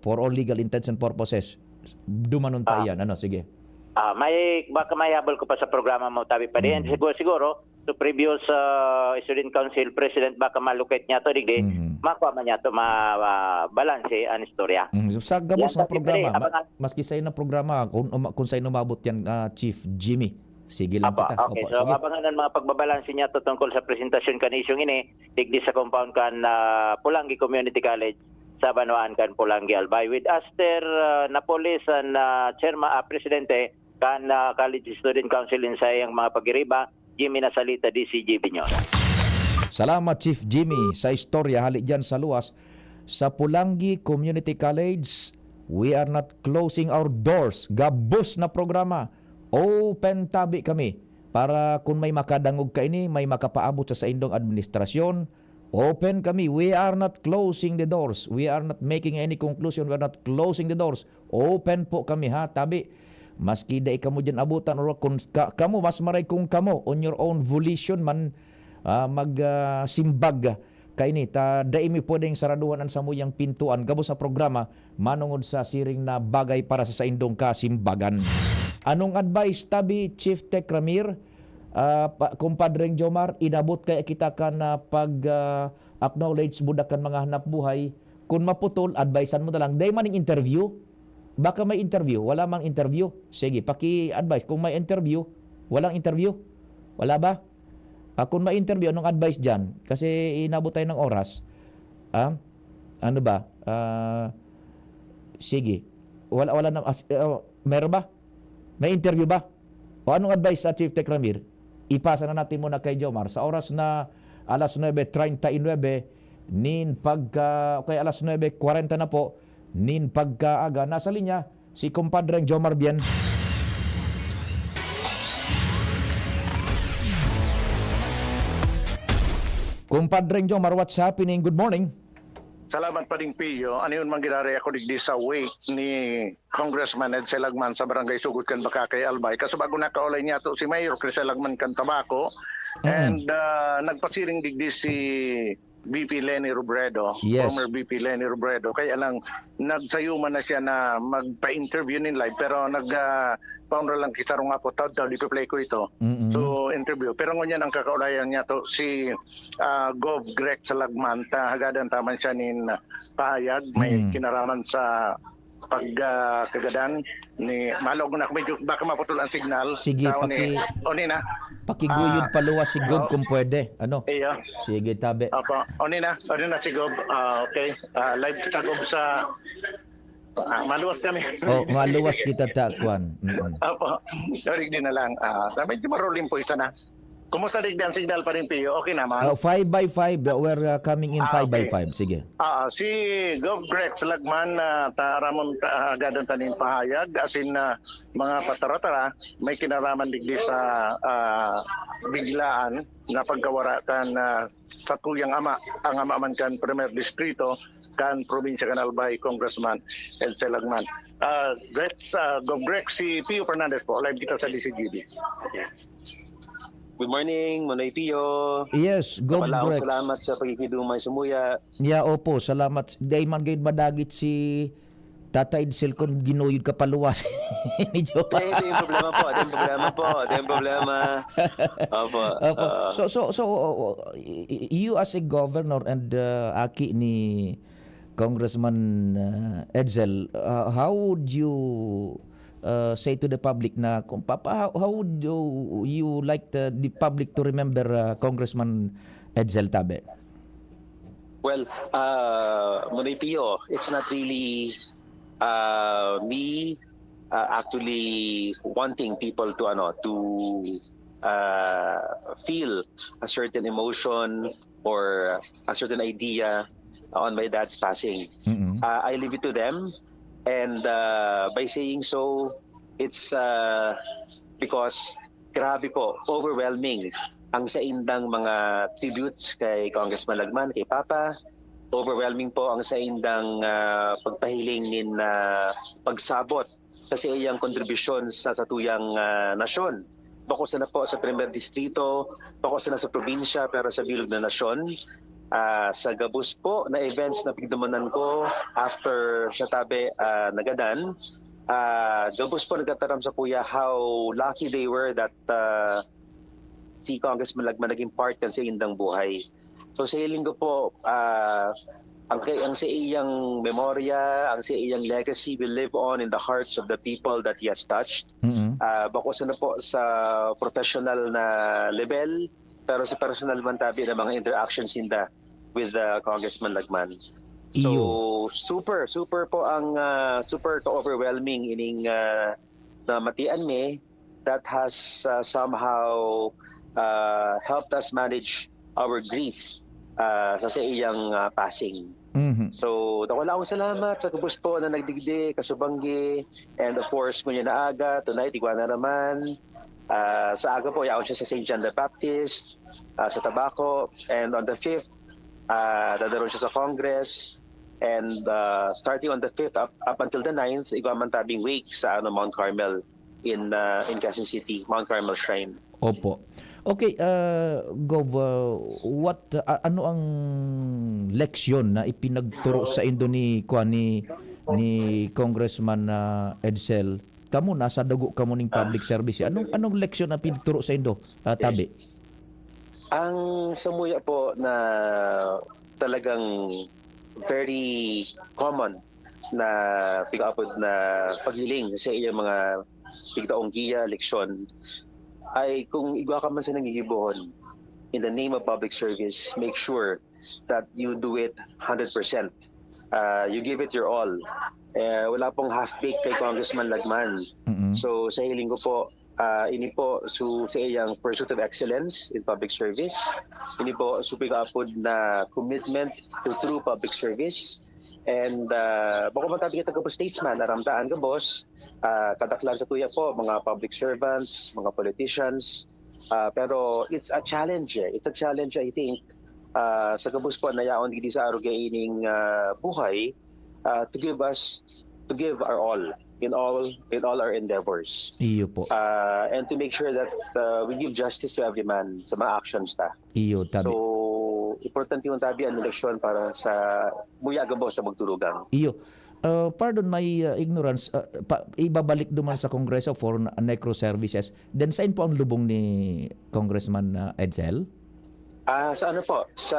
for all legal intents and purposes. Dumanunta yan. Sige. Baka may habol ko pa sa programa mo tabi pa din. Siguro to previous student council president baka malukit niya to digdi. Makuha man niya to mabalanse ang istorya. Sa gabos na programa, maski sa na programa kung sa umabot yan Chief Jimmy. Sige lang kita. Okay, so abangan ang mga pagbabalanse niya to tungkol sa presentasyon kan isyong ini digdi sa compound kan Pulangi Community College sa Banwaan kan Pulangi Albay with Aster Napoles and Chairman Presidente kan College Student Council sa yang mga pagiriba Jimmy Nasalita DCG Binyon. Salamat Chief Jimmy sa istorya hali dyan sa luwas sa Pulangi Community College. We are not closing our doors. Gabos na programa. Open tabi kami para kung may makadangog ka ini, may makapaabot sa indong administrasyon. Open kami. We are not closing the doors. We are not making any conclusion. We are not closing the doors. Open po kami tabi. maski dai kamo dyan abutan or kung kamo mas maray kung kamo on your own volition man magsimbag kay ni ta dai mi pwedeng saraduhan sa muyang pintuan gabos sa programa manungod sa siring na bagay para sa indong kasimbagan. Anong advice tabi Chief Tech Ramir, kumpadreng Jomar, inabot kay kita ka na pag acknowledge budakan mga hanap buhay, kung maputol advisean mo na lang day maning interview, baka may interview, wala mang interview, sige paki-advise kung may interview, walang interview, wala ba? Kung may interview, anong advice dyan? Kasi inabot tayo ng oras. Ano ba? Sige. Wala na. Meron ba? May interview ba? O anong advice sa Chief Tech Ramir? Ipasa na natin muna kay Jomar. Sa oras na alas 9:39, nin pagka, okay, alas 9:40 na po, nin pagkaaga, nasa linya, si kumpadreng Jomar Bien. Kumpadreng Jomar, what's happening? Good morning. Salamat pa rin, Pio. Ano yun man ginari ako digdi sa wake ni Congressman Ed Selagman sa Barangay Sugod kan Bakakay Albay. Kaso bago nakaulay niya to si Mayor Chris Selagman kan Tabaco. And nagpasiring digdi si VP Lenny Robredo, Yes. former VP Lenny Robredo. Kaya lang nagsayuman na siya na magpa-interview nin live pero founder lang kisarong ako daw di play ko ito. So interview. Pero ngunyan ang kakaulayan niya to si Gov Greg Salagman hagadan taman siya nin pahayag may kinaraman sa pagkagadan ni malog na medyo baka maputol ang signal. Sige, oni na. Pakiguyod paluwas si Gov kung pwede. Ano? Iyo. Sige, tabi. Opo, oni na si Gob. Okay, live kita Gob sa maluwas kami. Oh, maluwas kita takwan. Opo, sorry din na lang. Medyo maruling po isa na. Kumusta digdi ang signal pa rin, Pio? Okay naman? 5x5. We're coming in 5x5. Sige. Si Gov Greg Salagman taramon agadan tanin pahayag asin mga patara-tara may kinaraman digdi sa biglaan na pagkawaratan sa tuyang ama ang ama man kan Premier Distrito kan probinsya kan Albay Congressman Ed Salagman. Gov Greg, si Pio Fernandez po live kita sa DCGB. Okay. Good morning, Manoy Pio. Yes, Gov Kapalaw, Grex. salamat sa pagkikidumay sa muya. Yeah, opo, salamat. Day man gayud madagit si Tata Edsel kung ginuyod ka paluwas. Ni Joe. Ito yung problema po. Ito yung problema. Opo. Opo. So you as a governor and aki ni Congressman Edsel, how would you say to the public na kung how would you like the public to remember Congressman Edsel Tabe? Well, Manoy Pio, it's not really me actually wanting people to feel a certain emotion or a certain idea on my dad's passing. I leave it to them. And by saying so, it's because grabe po, overwhelming ang saindang mga tributes kay Congressman Lagman, kay Papa. Overwhelming po ang saindang pagpahiling nin pagsabot sa iyang kontribusyon sa satuyang nasyon. Bako na po sa Premier Distrito, bako na sa probinsya, pero sa bilog na nasyon. Sa gabos po na events na pigdumanan ko after sa tabi nagadan, gabos po nagkataram sa kuya how lucky they were that si Congressman Lagman naging part kan sa indang buhay. So sa linggo po, ang sa iyang memorya, ang sa iyang legacy will live on in the hearts of the people that he has touched. Bako na po sa professional na level, pero sa personal man tabi na mga interactions inda with Congressman Lagman. So super po ang super overwhelming ining na matian me that has somehow helped us manage our grief sa iyang passing. So wala akong salamat sa kubos po na nagdigdi, kasubanggi, and of course ngunya na aga, tonight igwana naman. Sa aga po, yaon siya sa St. John the Baptist, sa Tabaco, and on the 5th, dadaroon siya sa Congress, and starting on the 5th up until the 9th, igwaman tabing wake sa Mount Carmel. in Quezon City, Mount Carmel Shrine. Opo. Okay, Gov, ano ang leksyon na ipinagturo sa Indo ni Congressman Edsel? Kamu nasa dugo kamo ning public service. Anong leksyon na pinagturo sa Indo, Tabi? Ang samuya po na talagang very common na pig-upod na paghiling sa iyang mga pigdaong giya, leksyon, ay kung igwa ka man sa nangigibuhon, in the name of public service, make sure that you do it 100%. You give it your all. Wala pong half-baked kay Congressman Lagman. So sa hiling ko po, ini po sa iyang pursuit of excellence in public service. Ini po supigapod na commitment to true public service. And bako man tabi kita po statesman, naramdaan ka boss, kadaklan sa tuya po, mga public servants, mga politicians. Pero it's a challenge. It's a challenge, I think, sa kabus po na yaon hindi sa arugaining buhay, to give our all in all our endeavors. Iyo po. And to make sure that we give justice to every man sa mga actions ta. Iyo, Tabi. So importante yung tabi ang eleksyon para sa buyagabo sa magtulugan. Iyo. Pardon my ignorance, ibabalik duman sa Kongreso for necro services. Then saan po ang lubong ni Congressman Edsel? Sa ano po? Sa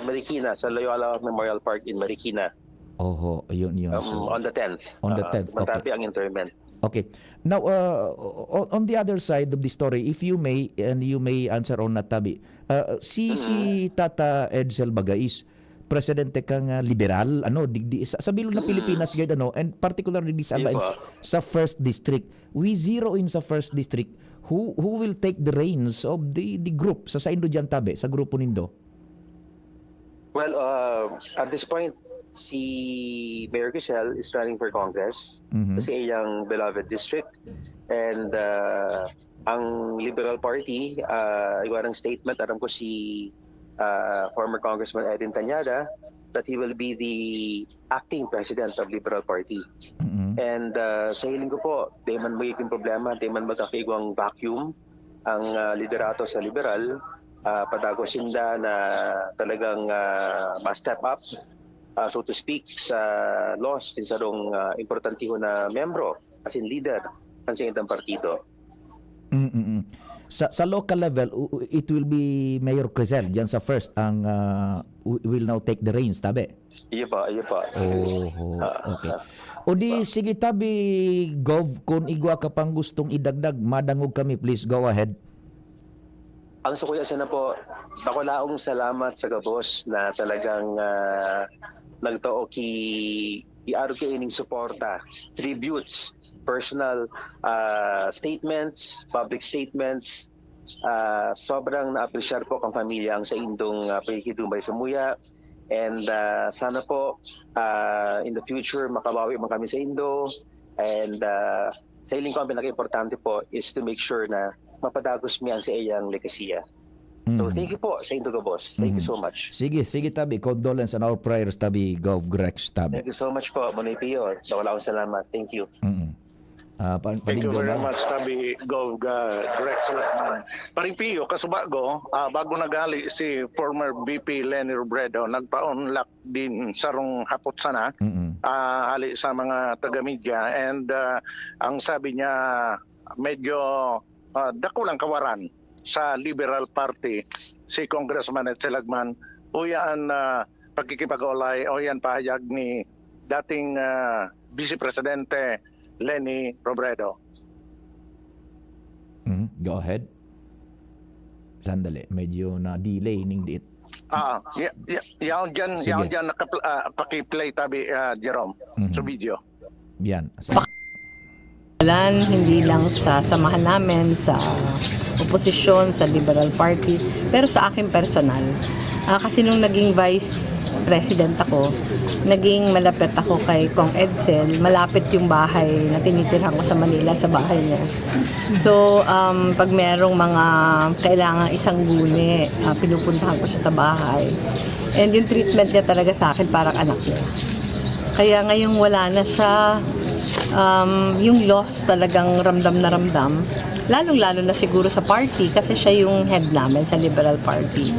Marikina, sa Loyola Memorial Park in Marikina. Oho, yun. So, On the 10th. On the 10th, okay. Matabi ang interment. Okay. Now, on the other side of the story, if you may, and you may answer on that, Tabi, si Tata Edsel Bagais, presidente kang liberal, digdi sa bilog na Pilipinas guide, and particularly sa first district. We zero in sa first district. Who will take the reins of the group sa Indo diyan, Tabi, sa grupo nindo? Well, at this point, si Mayor Quisel is running for Congress sa iyang beloved district, and ang Liberal Party, iwan ng statement, alam ko si former Congressman Edwin Tañada, that he will be the acting president of Liberal Party. And sa hiling ko po, di man magiging problema, di man magkakaigwang vacuum ang liderato sa Liberal, padago sinda na talagang ma-step up, so to speak, sa laws din sa rong importantiho na membro, as in leader, ang sa itang partido. Sa local level, it will be Mayor Quisel diyan sa first ang will now take the reins, Tabi. Iyo pa. Okay. O di sige, Tabi, Gov, kung igwa ka pang gustong idagdag, madangog kami, please go ahead. Ang sukuya sana po, bakulaong salamat sa gabos na talagang nagtoo i-aro ining suporta, tributes, personal statements, public statements. Sobrang na-appreciate po kang pamilya ang sa indong pakikidumbay sa Muya. And sana po in the future makabawi man kami sa Indo. And sa hiling ko ang pinaka-importante po is to make sure na mapadagos miyan sa iyang legasiya. So thank you po sa Indo boss. Thank you so much. Sige, Tabi. Condolence and our prayers, Tabi, Gov Grex, Tabi. Thank you so much po, Manoy Pio. Sa wala akong salamat. Thank you. Thank you very much, Tabi Gov Grex Lagman. Paring-Pio, kasubago, bago nagali si former VP Leni Robredo, nagpa-unlock din sarong hapot sana, hali sa mga taga-media. And ang sabi niya, medyo dako lang kawaran sa Liberal Party si Congressman Edsel Lagman. Uyaan pagkikipag-ulay o yan pahayag ni dating Vice Presidente Leni Robredo. Go ahead. Sandali, medyo na-delay ning dit. Yaon dyan paki-play, Tabi, Jerome, sa video. Yan. Hindi lang sa samahan namin sa oposisyon, sa Liberal Party, pero sa akin personal. Kasi nung naging Vice President ako, naging malapit ako kay Kong Edsel. Malapit yung bahay na tinitirhan ko sa Manila, sa bahay niya. So, pag merong mga kailangan isang guni, pinupuntahan ko siya sa bahay. And yung treatment niya talaga sa akin parang anak niya. Kaya ngayong wala na siya, yung loss talagang ramdam na ramdam. Lalong-lalo na siguro sa party kasi siya yung head namin sa Liberal Party.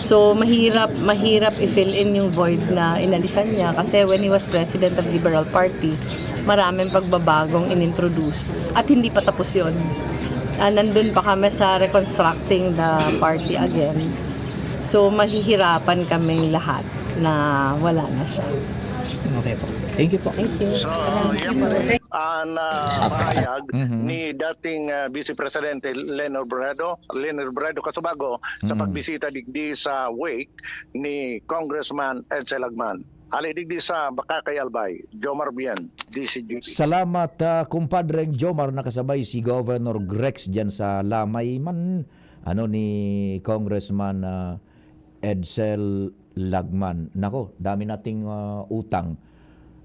So, mahirap i-fill in yung void na inalisan niya kasi when he was president of Liberal Party, maraming pagbabagong inintroduce at hindi pa tapos yun. Nandun pa kami sa reconstructing the party again. So, mahihirapan kaming lahat na wala na siya. Okay po. Thank you po. Thank you. So, yan pa rin ang pahayag ni dating Vice Presidente Leonard Bredo Casubago sa pagbisita digdi sa wake ni Congressman Edsel Lagman. Ali digdi sa Bakakay Albay, Jomar Bian, DCGP. Salamat kumpadreng Jomar, nakasabay si Governor Grex diyan sa Lamay man ni Congressman Edsel Lagman. Nako, dami nating utang.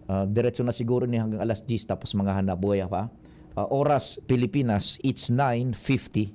Diretso na siguro ni hanggang alas 10 tapos mga hanabuhay pa. Oras Pilipinas, it's 9:50.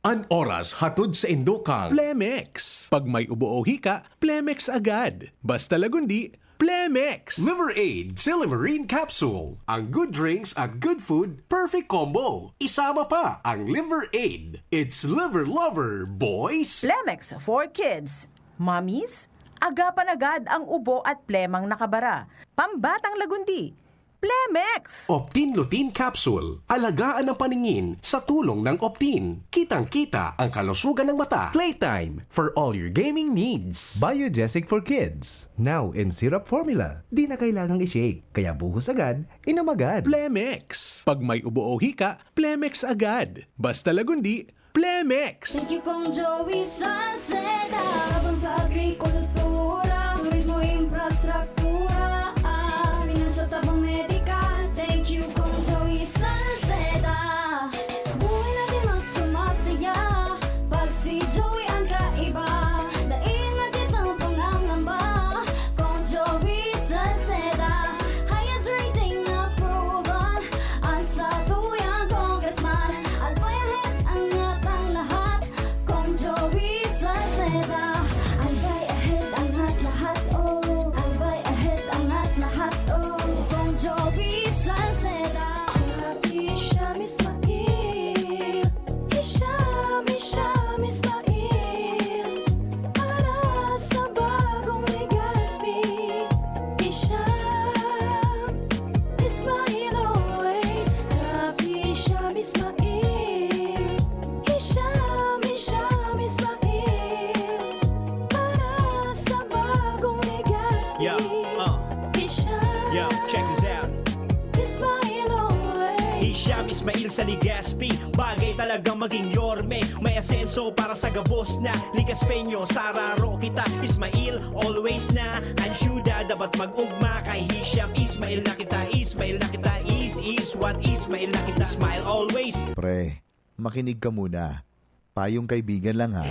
An oras hatod sa Indokal. Plemex. Pag may ubo o hika, Plemex agad. Basta lagundi, Plemex. Liver Aid Silimarine Capsule. Ang good drinks at good food, perfect combo. Isama pa ang Liver Aid. It's liver lover, boys. Plemex for kids. Mommies, agapan agad ang ubo at plemang nakabara. Pambatang lagundi. Plemex! Optin Lutein Capsule. Alagaan ang paningin sa tulong ng Optin. Kitang-kita ang kalusugan ng mata. Playtime for all your gaming needs. Biogesic for kids. Now in syrup formula. Di na kailangang i-shake. Kaya buhos agad, inom agad. Plemex. Pag may ubo o hika, Plemex agad. Basta lagundi, Plemex. Thank you Kong Joey Salceda. Habang sa agrikultura, turismo, infrastruktura, finansya, tabang medikal. Thank you Kong Joey Salceda. Buhay natin mas sumasaya pag si Joey ang kaiba. Daig natin ang pangangamba. Kong Joey Salceda, highest rating na proven. Ang sa tuyang congressman, albayahet ang atang lahat. Kong Joey Salceda, albay ahead ang at lahat, oh. Albay ahead ang at lahat, oh. Kong Joey Salceda. Hisham Ismail, Hisham Ismail, para sa bagong Legazpi. Hisham Ismail always. Hisham Ismail, Hisham Ismail, para sa bagong Legazpi. Yo, check this out. Ismail always. Hisham Ismail sa Legazpi, bagay talagang maging yorme. May asenso para sa gabos na Ligaspeño, sararo kita Ismail, always na ansyuda, dapat mag-ugma kay Hisham Ismail na kita. Ismail na kita, is what Ismail na kita. Smile always. Pre, makinig ka muna. Payong kaibigan lang ha.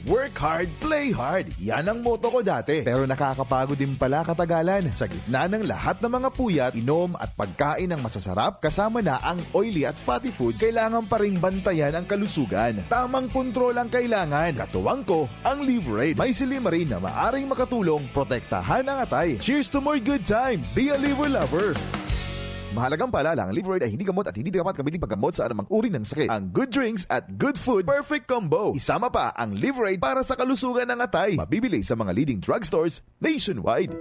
Work hard, play hard. Yan ang motto ko dati. Pero nakakapagod din pala katagalan. Sa gitna ng lahat ng mga puyat, inom at pagkain ng masasarap, kasama na ang oily at fatty foods, kailangan pa ring bantayan ang kalusugan. Tamang kontrol ang kailangan. Katuwang ko, ang Liver Aid. May silimarin na maaring makatulong protektahan ang atay. Cheers to more good times. Be a liver lover. Mahalagang paalala, ang Liver Aid ay hindi gamot at hindi dapat gamitin paggamot sa anumang uri ng sakit. Ang good drinks at good food, perfect combo. Isama pa ang Liver Aid para sa kalusugan ng atay. Mabibili sa mga leading drugstores nationwide.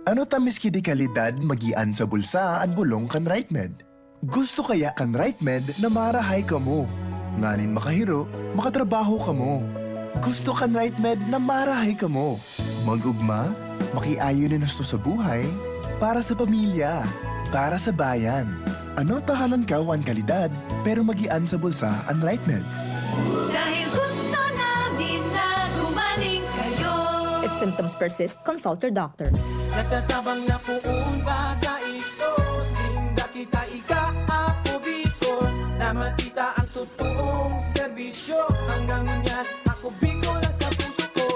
Ano tamis kidi kalidad magian sa bulsa ang bulong kan RightMed? Gusto kaya kan RightMed na marahay ka mo? Nganin makahiro, makatrabaho ka mo. Gusto kan RightMed na marahay ka mo? Mag-ugma, makiayo na nasto sa buhay, para sa pamilya, para sa bayan. Ano tahanan ka ang kalidad, pero magian sa bulsa ang RightMed? Dahil gusto namin na gumaling kayo. If symptoms persist, consult your doctor. Natatabang na poong baga ito, sinda kita ika-ako Bicol, na matita ang totoong serbisyo. Hanggang ngunyan, ako Bicol lang sa puso ko.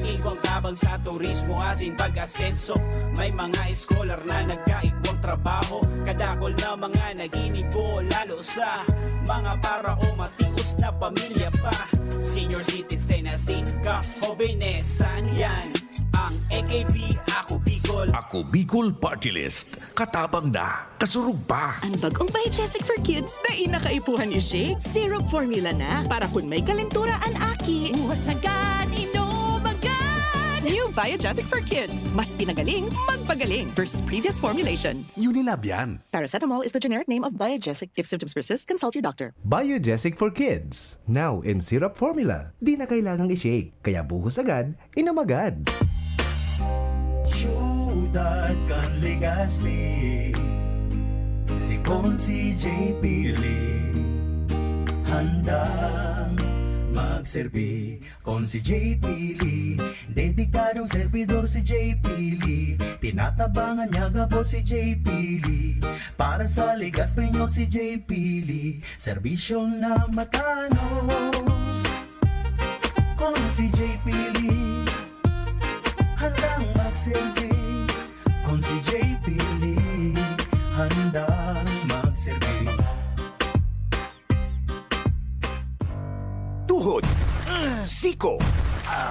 Igwang tabang sa turismo, asin pag-asenso. May mga scholar na nagkaigwang trabaho, kadakol na mga naginibo, lalo sa mga para o matios na pamilya pa. Senior citizen na si ka-hobenesan yan. Ang AKB, ako Bicol. Ako Ako Bicol Party List. Katabang na, kasurug pa. Ang bagong Biogesic for Kids na inakaipuhan ni Shake. Syrup formula na para kung may kalentura ang aki. Buwas agad, inom agad. New Biogesic for Kids. Mas pinagaling, magpagaling versus previous formulation. Unilab yan. Paracetamol is the generic name of Biogesic. If symptoms persist, consult your doctor. Biogesic for Kids. Now in syrup formula. Di na kailangang i-shake. Kaya buhos agad, inom agad. Syudad kan Legazpi, si Consi JP Lee, handang magserbi. Consi JP Lee, dedikadong servidor si JP Lee, tinatabangan niya gabo si JP Lee, para sa Legazpi nyo si JP Lee, serbisyong na matanos. Consi JP Lee, handang magsilbi. Kung si JP Lee, handang magsilbi. Tuhod, siko,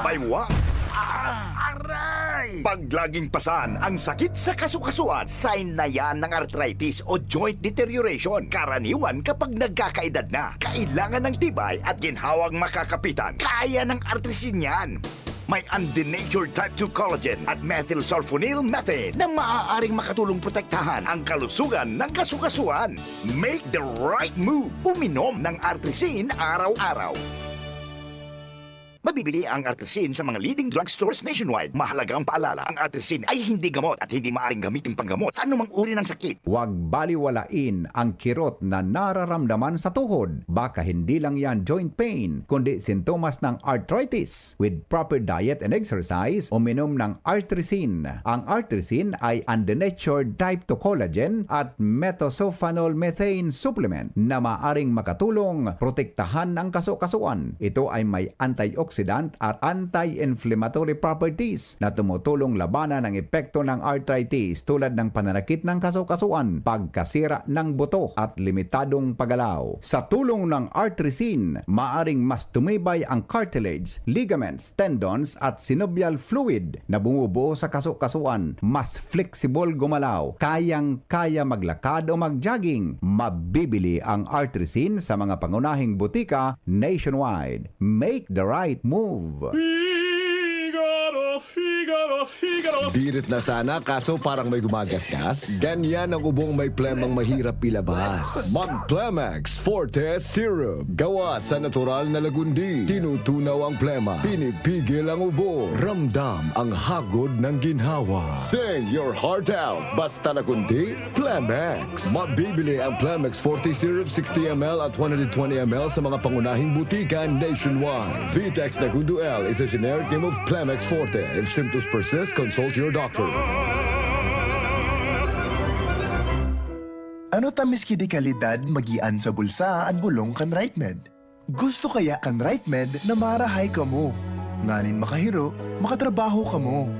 baywa, aray! Pag laging pasan ang sakit sa kasukasuan, sign na yan ng arthritis o joint deterioration. Karaniwan kapag nagkakaedad na, kailangan ng tibay at ginhawang makakapitan. Kaya ng artrisin yan. May undenatured type 2 collagen at methylsulfonyl methane na maaaring makatulong protektahan ang kalusugan ng kasukasuan. Make the right move. Uminom ng artrisin araw-araw. Mabibili ang artrisin sa mga leading drugstores nationwide. Mahalagang paalala, ang artrisin ay hindi gamot at hindi maaaring gamitin panggamot sa anumang uri ng sakit. Huwag baliwalain ang kirot na nararamdaman sa tuhod. Baka hindi lang yan joint pain, kundi sintomas ng arthritis. With proper diet and exercise, uminom ng artrisin. Ang artrisin ay undenatured type 2 collagen at methylsulfonyl methane supplement na maaaring makatulong protektahan ang kasukasuan. Ito ay may antioxidant at anti-inflammatory properties na tumutulong labanan ang epekto ng arthritis tulad ng pananakit ng kasukasuan, pagkasira ng buto at limitadong paggalaw. Sa tulong ng artrisin, maaring mas tumibay ang cartilage, ligaments, tendons at synovial fluid na bumubuo sa kasukasuan, mas flexible gumalaw, kayang-kaya maglakad o mag-jogging. Mabibili ang artrisin sa mga pangunahing butika nationwide. Make the right move. Figaro, Figaro, Figaro. Birit na sana kaso parang may gumagasgas. Ganyan ang ubong may plemang mahirap ilabas. Mag Plemex Forte Syrup. Gawa sa natural na lagundi. Tinutunaw ang plema. Pinipigil ang ubo. Ramdam ang hagod ng ginhawa. Sing your heart out. Basta na kundi, Plemex. Mabibili ang Plemex Forte Syrup 60ml at 120ml sa mga pangunahing butika nationwide. Vitex Nagundo L is a generic name of Plemex Forte. If symptoms persist, consult your doctor. Ano tamis kidi kalidad magian sa bulsa ang bulong kan RightMed? Gusto kaya kan RightMed na marahay ka mo? Nganin makahiro, makatrabaho ka mo.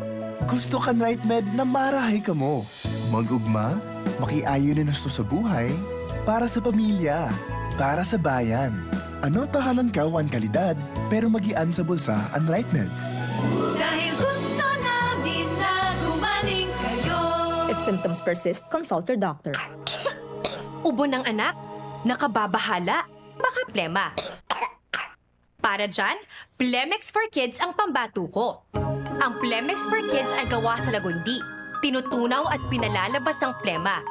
Gusto kan RightMed na marahay ka mo? Magugma, makiayo na nusto sa buhay, para sa pamilya, para sa bayan. Ano tahanan ka ang kalidad, pero magian sa bulsa ang RightMed? Dahil gusto namin na gumaling kayo. If symptoms persist, consult your doctor. Ubo ng anak, nakababahala, baka plema. Para dyan, Plemex for Kids ang pambato ko. Ang Plemex for Kids ay gawa sa lagundi. Tinutunaw at pinalalabas ang plema.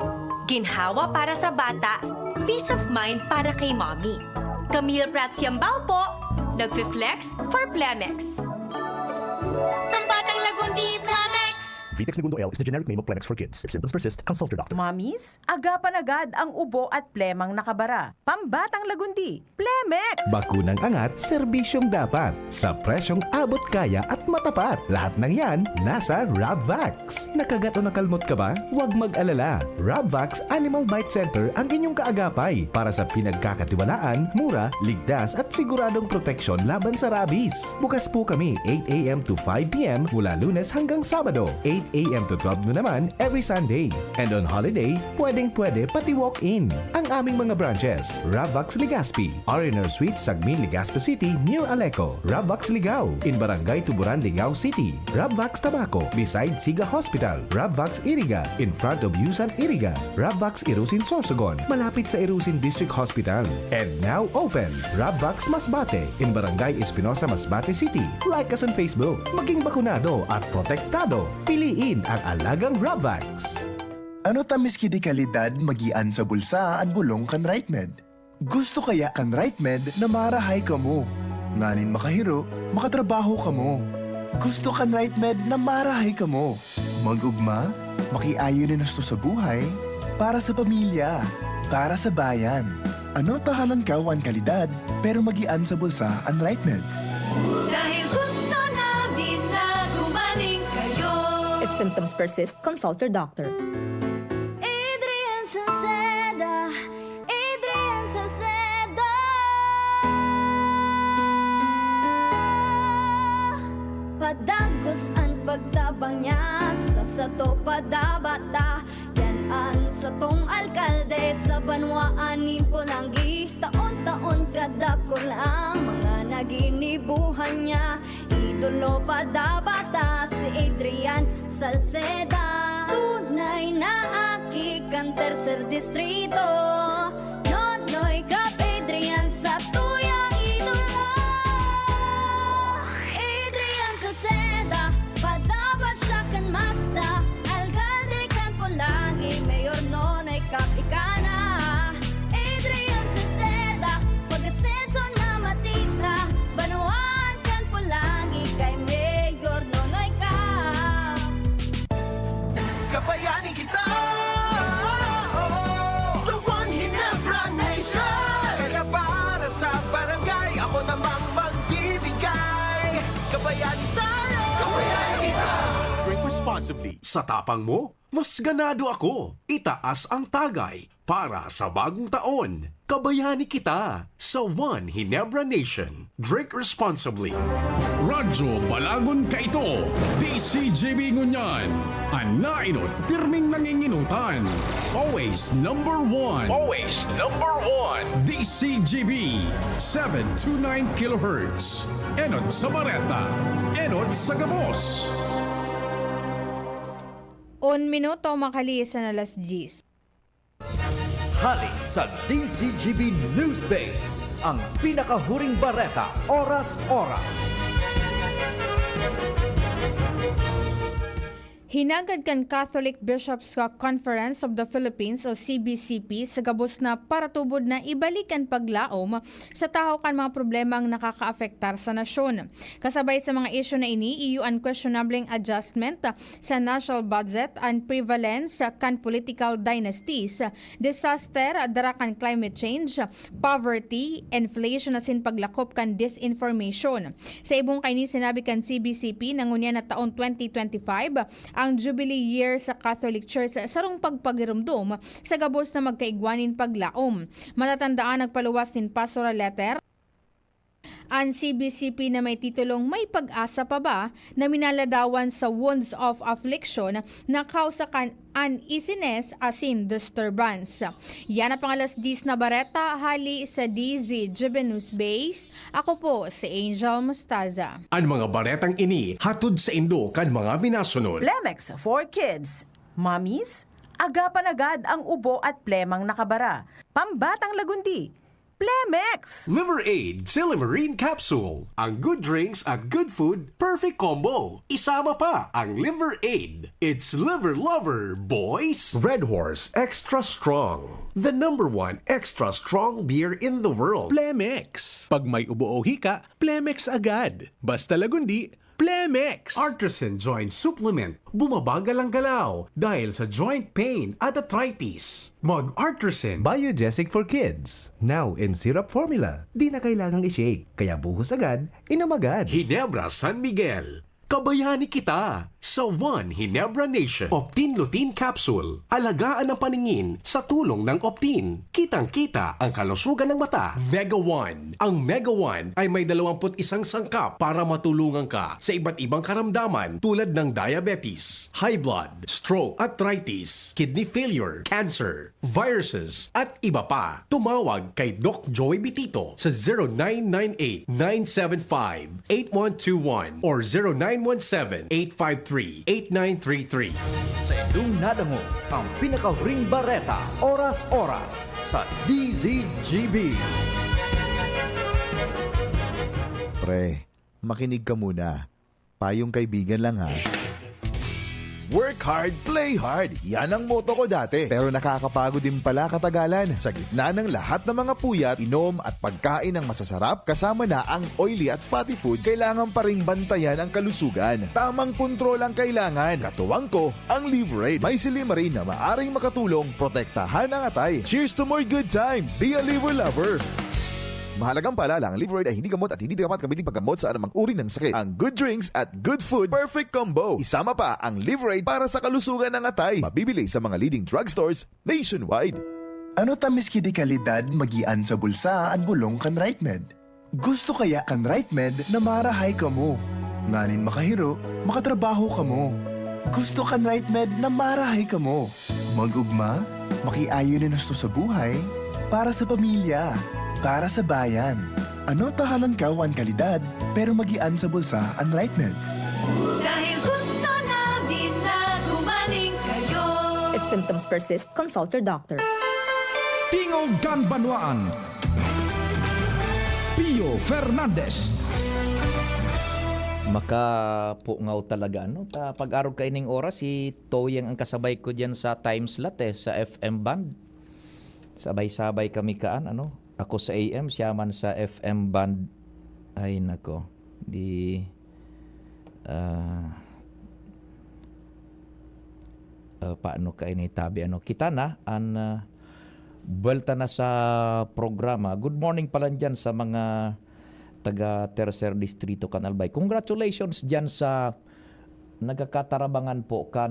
Ginhawa para sa bata, peace of mind para kay mommy. Camille Prats Yambao po, nagfi-flex for Plemex. Ang batang lagundi, Plemex! Vitex Nagundo L is the generic name of Plemex for Kids. If symptoms persist, consult your doctor. Mommies, agapan agad ang ubo at plemang nakabara. Pambatang lagundi, Plemex! Bakunang angat, serbisyong dapat. Sa presyong abot kaya at matapat. Lahat ng yan, nasa Rabvax. Nakagat o nakalmot ka ba? Huwag mag-alala. Rabvax Animal Bite Center ang inyong kaagapay para sa pinagkakatiwalaan, mura, ligtas at siguradong proteksyon laban sa rabies. Bukas po kami 8 a.m. to 5 p.m. mula Lunes hanggang Sabado. 8 8 a.m. to 12 noon naman every Sunday. And on holiday, pwedeng-pwede pati walk-in. Ang aming mga branches, Ravvax Legazpi, R&R Suite, Sagmin, Legazpi City, near Aleco. Ravvax Ligao, in Barangay Tuburan, Ligao City. Ravvax Tabaco, beside Siga Hospital. Ravvax Iriga, in front of Yusan Iriga. Ravvax Irusin Sorsogon, malapit sa Irusin District Hospital. And now open, Ravvax Masbate, in Barangay Espinosa, Masbate City. Like us on Facebook. Maging bakunado at protektado. Piliin ang alagang Ravvax. Ano tamis kidi kalidad magian sa bulsa ang bulong kan RightMed? Gusto kaya kan RightMed na marahay ka mo? Nganin makahiro, makatrabaho ka mo. Gusto kan RightMed na marahay ka mo? Mag-ugma, makiayo na nasto sa buhay, para sa pamilya, para sa bayan. Ano tahanan ka wan kalidad, pero magian sa bulsa ang RightMed? Dahil gusto namin na gumaling kayo. If symptoms persist, consult your doctor. Adrian Salceda, Adrian Salceda. Padagos ang pagtabang niya sa sato padabata. Yan ang satong alkalde sa banwaan ni Pulangi. Taon-taon kada ko lang mga naginibuhan niya. Idolo padabata si Adrian Salceda. Tunay na aki kan tercer distrito. Nonoy kap Adrian sa tuyang idolo. Adrian Salceda, padabat siya kan masa. Alcalde kan Pulangi, mayor nonoy kap ikana. Adrian Salceda, pag-asenso na matita. Banuan kan Pulangi, kay mayor nonoy kap. Kabayanin kita sa One Ginebra Nation. Kaya para sa barangay, ako namang magbibigay. Kabayanin tayo, kabayanin kita. Drink responsibly. Sa tapang mo, mas ganado ako. Itaas ang tagay para sa bagong taon. Kabayani kita sa One Ginebra Nation. Drink responsibly. Radyo Balagon ka ito. DCGB Ngunyan. Anainot, pirming nanginginutan. Always number one. Always number one. DCGB 729 kHz. Enot sa Bareta. Enot sa Gabos. 1 minuto makalis na alas 10. Hali sa DCGB News Base, ang pinakahuring bareta, oras-oras. Hinagad kan Catholic Bishops Conference of the Philippines o CBCP sa gabos na paratubod na ibalik ang paglaom sa tao kan mga problemang nakakaafektar sa nasyon. Kasabay sa mga isyu na ini, EU unquestionabling adjustment sa national budget and prevalence kan political dynasties, disaster, darakan climate change, poverty, inflation asin paglakop kan disinformation. Sa ibong kaini sinabi kan CBCP nangunya na taon 2025 ang Jubilee Year sa Catholic Church sarong pagpagirumdum sa gabos na magkaigwanin paglaom. Matatandaan nagpaluwas din pastoral letter ang CBCP na may titulong May Pag-asa Pa Ba na minaladawan sa wounds of affliction na kausakan uneasiness asin disturbance. Yan ang pangalas 10 na bareta hali sa DZGB News Base. Ako po si Angel Mustaza. Ang mga baretang ini hatod sa Indo kan mga minasunod. Plemex for Kids. Mommies, agapan agad ang ubo at plemang nakabara. Pambatang lagundi. Plemex! Liver Aid Silimarine Capsule. Ang good drinks at good food, perfect combo. Isama pa ang Liver Aid. It's liver lover, boys. Red Horse Extra Strong. The #1 extra strong beer in the world. Plemex. Pag may ubo o hika, Plemex agad. Basta lagundi, Plemex. Artisan Joint Supplement. Bumabagal ang galaw dahil sa joint pain at arthritis. Mag-Artisan. Biogesic for Kids. Now in syrup formula. Di na kailangang i-shake. Kaya buhos agad, inom agad. Ginebra San Miguel. Kabayani kita sa One Hinebra Nation. Optin Lutein Capsule. Alagaan ang paningin sa tulong ng Optin. Kitang-kita ang kalusugan ng mata. Mega One. Ang Mega One ay may 21 sangkap para matulungan ka sa iba't ibang karamdaman tulad ng diabetes, high blood, stroke, arthritis, kidney failure, cancer, viruses, at iba pa. Tumawag kay Doc Joy Bitito sa 0998-975-8121 or 0917-853-8933. Sa inyong nadango, ang pinakahuring bareta, oras-oras sa DZGB. Pre, makinig ka muna. Payong kaibigan lang ha. Work hard, play hard. Yan ang motto ko dati. Pero nakakapagod din pala katagalan. Sa gitna ng lahat ng mga puyat, inom at pagkain ng masasarap, kasama na ang oily at fatty foods, kailangan pa ring bantayan ang kalusugan. Tamang kontrol ang kailangan. Katuwang ko, ang Liverade. May Silimarin na maaring makatulong protektahan ang atay. Cheers to more good times. Be a liver lover. Mahalagang paalala, ang Liverade ay hindi gamot at hindi dapat gamitin paggamot sa anumang uri ng sakit. Ang good drinks at good food, perfect combo. Isama pa ang Liverade para sa kalusugan ng atay. Mabibili sa mga leading drugstores nationwide. Ano tamis kidi kalidad magian sa bulsa ang bulong kan RightMed? Gusto kaya kan RightMed na marahay ka mo? Nganin makahiro, makatrabaho ka mo. Gusto kan RightMed na marahay ka mo? Magugma, makiayo ni nusto sa buhay, para sa pamilya, para sa bayan. Ano tahanan ka ang kalidad, pero magian sa bulsa ang RightMed? Dahil gusto namin na gumaling kayo. If symptoms persist, consult your doctor. Tingog Ganbanwaan. Pio Fernandez. Makapungaw talaga no. Pag-araw kaining oras si Toyeng ang kasabay ko diyan sa time slot sa FM band. Sabay-sabay kami kaan ano. Ako sa AM, siya man sa FM band. Ay nako. Paano ka initabi ano? Kita na an buwelta na sa programa. Good morning pala dyan sa mga taga Tercer Distrito Canalbay. Congratulations dyan sa nagkakatarabangan po kan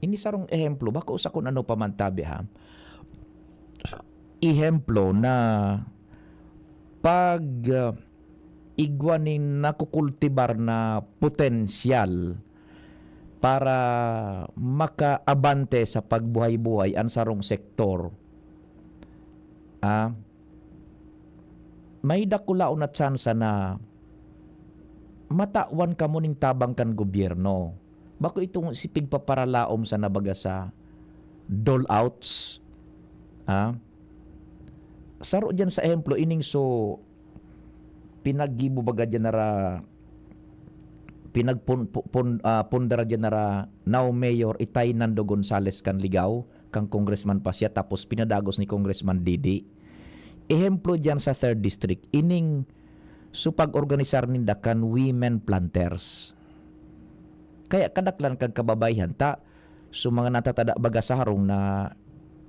inisarong ehemplo. Bako sa kung ano pamantabi ha. Ehemplo na pag igwanin nakukultibar na potensyal para makaabante sa pagbuhay-buhay ang sarong sektor, may dakulaon na tsansa na matawan ka mo ning tabang kan gobyerno. Bako itong sipig paparalaom sa nabaga sa dole-outs. Saro dyan sa ehemplo, ining so pinaggibo baga dyan nara pinagpundara dyan nara now Mayor Itay Nando Gonzales kan Ligaw kang Congressman pa siya tapos pinadagos ni Congressman Didi. Ehemplo dyan sa 3rd District, ining so pag-organisar ninda kan women planters. Kaya kadaklan kag kababayhan ta so mga natatada baga sa harong na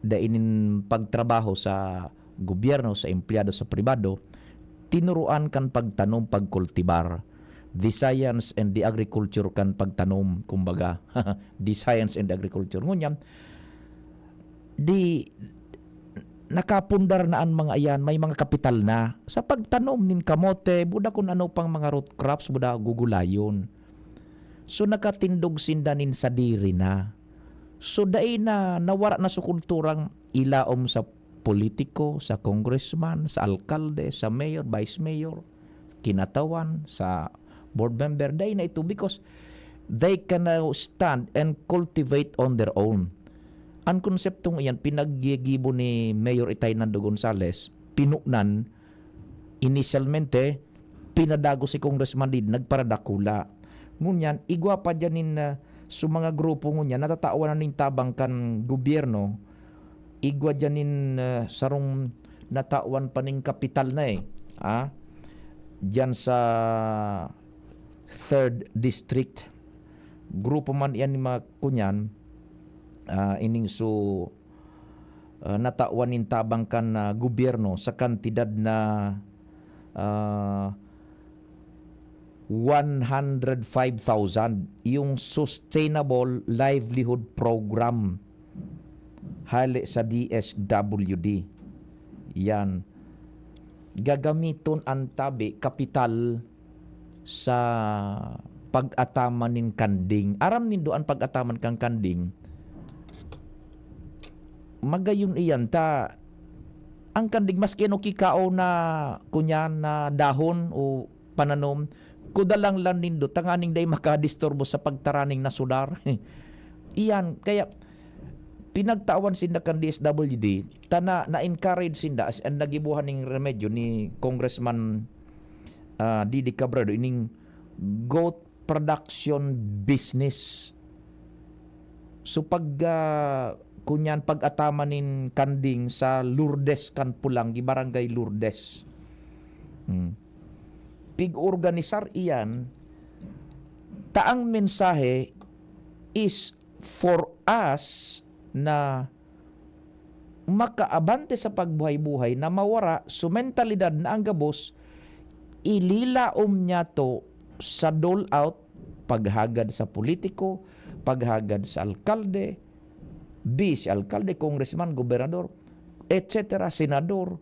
dainin pagtrabaho sa gobyerno, sa empleyado sa pribado, tinuruan kan pagtanom, pagkultibar. The science and the agriculture kan pagtanom, kumbaga. The science and the agriculture. Ngunyan, di nakapundar na ang mga ayan, may mga kapital na. Sa pagtanom nin kamote, buda kung ano pang mga root crops, buda gugulayon. So nakatindog sindanin sa diri na. So dai na nawara na sa kulturang ilaom sa politiko, sa congressman, sa alkalde, sa mayor, vice mayor, kinatawan, sa board member. Dahil na ito because they can now stand and cultivate on their own. Ang konseptong iyan, pinaggigibo ni Mayor Itay Nando Gonzales, pinunan, initialmente, pinadago si Congressman Did, nagparadakula. Ngunyan, igwa pa dyanin sa mga grupo ngunyan, natatawan na ning tabang kan gobyerno, igwa dyanin sarong natawan pa ning kapital na dyan sa 3rd District. Grupo man yan ni mga kunyan, ining so natawan ning tabang kan gobyerno sa kantidad na 105,000 yung Sustainable Livelihood Program hali sa DSWD. Yan. Gagamiton ang tabi kapital sa pag-ataman nin kanding. Aram nindo ang pag-ataman kang kanding. Magayon iyan ta ang kanding maski no kikao na kunyan na dahon o pananom kudalang lang nindo tanganing day makadisturbo sa pagtaraning na sudar. Iyan kaya pinagtawan sinda kan DSWD na-encourage sinda and nagibuhan ning remedyo ni Congressman Didi Cabredo ining goat production business. So kunyan pag-ataman nin kanding sa Lourdes kan Pulangi, Barangay Lourdes. Pig-organisar iyan, taang mensahe is for us na makaabante sa pagbuhay-buhay na mawara sa mentalidad na ang gabos ililaom niya to sa dole-out, paghagad sa politiko, paghagad sa alkalde, vice alkalde, congressman, gobernador, etc., senador,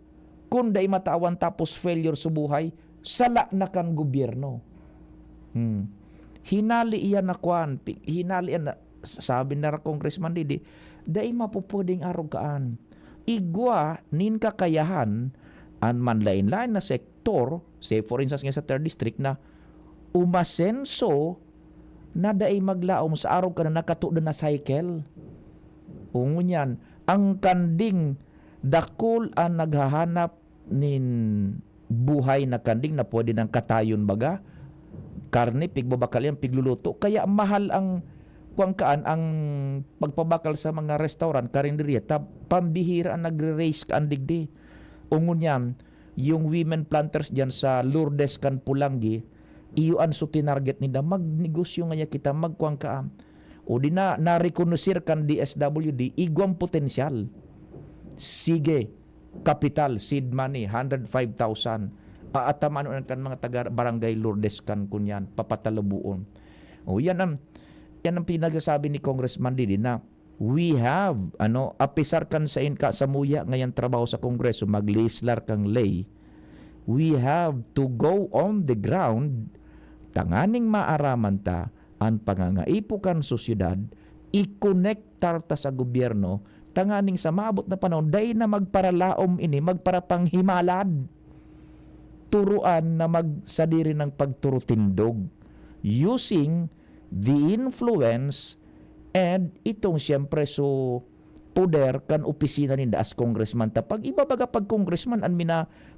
kung day matawan tapos failure sa buhay, sala na kan gobyerno. Hinali iyan na kwan, hinali iyan na, sabi na Congressman Didi, day mapupuding arugaan. Igwa nin kakayahan an manlain-lain na sektor, say for instance nga sa 3rd District na umasenso na day maglaom sa araw ka na nakatuda na cycle. Ungunyan, ang kanding dakol ang naghahanap nin buhay na kanding na pwede ng katayon baga, karne, pigbabakal yan, pigluluto. Kaya mahal ang kuangkaan ang pagpabakal sa mga restaurant, karinderya, pambihira ang nagre-raise ka ang digdi. Ungunyan, yung women planters dyan sa Lourdes kan Pulangi, iyon so tinarget nila, magnegosyo nga kita, magkuangkaan. O di na-reconnoisseur kan DSWD, igwang potensyal. Sige, kapital, seed money, 105,000. Aataman kan mga taga Barangay Lourdes kan kunyan, papatalabuon. O yan ang pinagsasabi ni Congressman Didi na we have, apisar kan sa inka sa muya ngayon trabaho sa Kongreso, maglislar kang lay, we have to go on the ground, tanganing maaraman ta, ang pangangaipo kan sosyudad, i-connectar ta sa gobyerno, tanganing sa maabot na panahon, day na magparalaom ini, magparapanghimalad, turuan na magsadiri ng pagturutindog, using the influence and itong siyempre so poder kan opisina ninda as congressman. Pag ibabaga pag congressman ang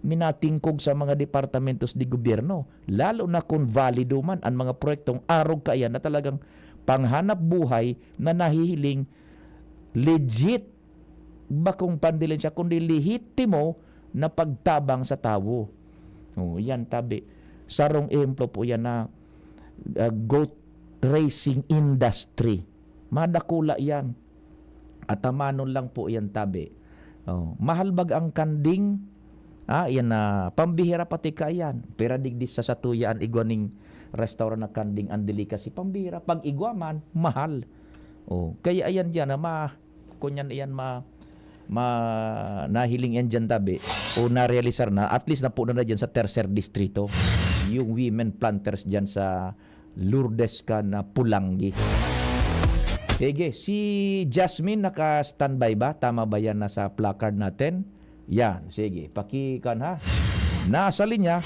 minatingkog sa mga departamentos di gobyerno, lalo na kung valido man ang mga proyektong arog kaya na talagang panghanap buhay na nahihiling legit bakong pandilin siya kundi lehitimo na pagtabang sa tao. Yan tabi. Sarong emplo po yan na goat racing industry. Madakula yan. At amanon lang po yan tabi. Mahal bag ang kanding. Yan na pambihira pati ka yan. Pero digdis sa satuyaan igwaning restaurant na kanding ang delicacy pambihira. Pag igwaman, mahal. Kaya ayan dyan na kunyan yan nahiling yan dyan tabi o na-realisar na at least na po na dyan sa 3rd Distrito yung women planters dyan sa Lourdes ka na Pulangi. Sige, si Jasmine naka-standby ba? Tama ba yan na sa placard natin? Yan, sige, pakikan ha. Nasa linya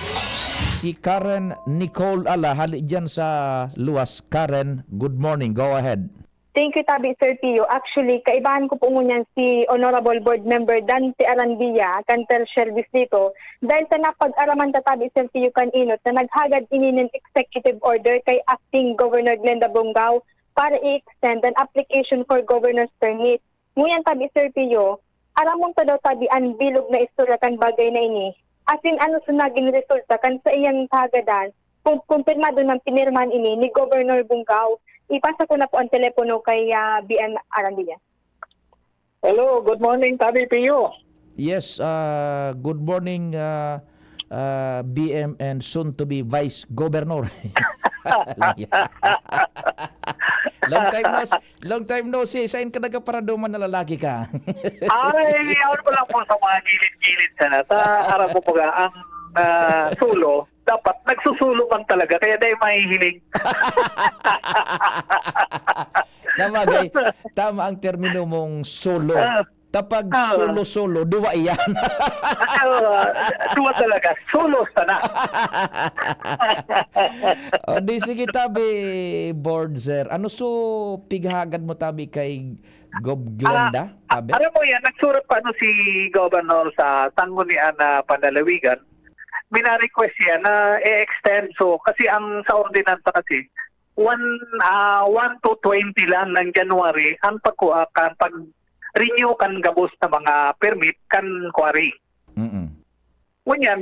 si Karen Nicole Ala, hali dyan sa Luwas. Karen, good morning, go ahead. Thank you, Tabi, Sir Pio. Actually, kaibahan ko po ngunyan si Honorable Board Member Dante Arandia, Canter Service dito, dahil sa napag-araman ta, Tabi, Sir Pio Kaninot, na naghagad ininin executive order kay Acting Governor Glenda Bongao para i-extend an application for governor's permit. Ngunyan, Tabi, Sir Pio, aramong ta daw, Tabi, ang bilog na istorya kan bagay na ini. As in, sa naging resulta kan sa iyang hagadan, kung kumpirmado ng pinirman ini ni Governor Bongao. Ipasa ko na po ang telepono kay BN Arandia. Hello, good morning, Tabi Pio. Yes, good morning, BM and soon to be Vice Governor. long time no see. Saan ka nagaparaduman na lalaki ka? Ay, ako ko lang po sa mga gilid-gilid sana. Sa harap mo po ang sulo, dapat nagsusulo man talaga. Kaya dahil mahihiling. Sa bagay, tama ang termino mong solo. Kapag solo-solo, duwa iyan. Duwa talaga. Solo sana. O di sige tabi, board sir. Ano so pighagad mo tabi kay Gob Glenda? Alam mo yan, nagsurat pa si Governor sa Sanggunian na Panlalawigan. Mina-request yan na i-extend. So, kasi ang sa ordinansa kasi, 1 to 20 lang ng January ang pagkuha kan pag-renew kan gabos na mga permit kan quarry. Ngunyan,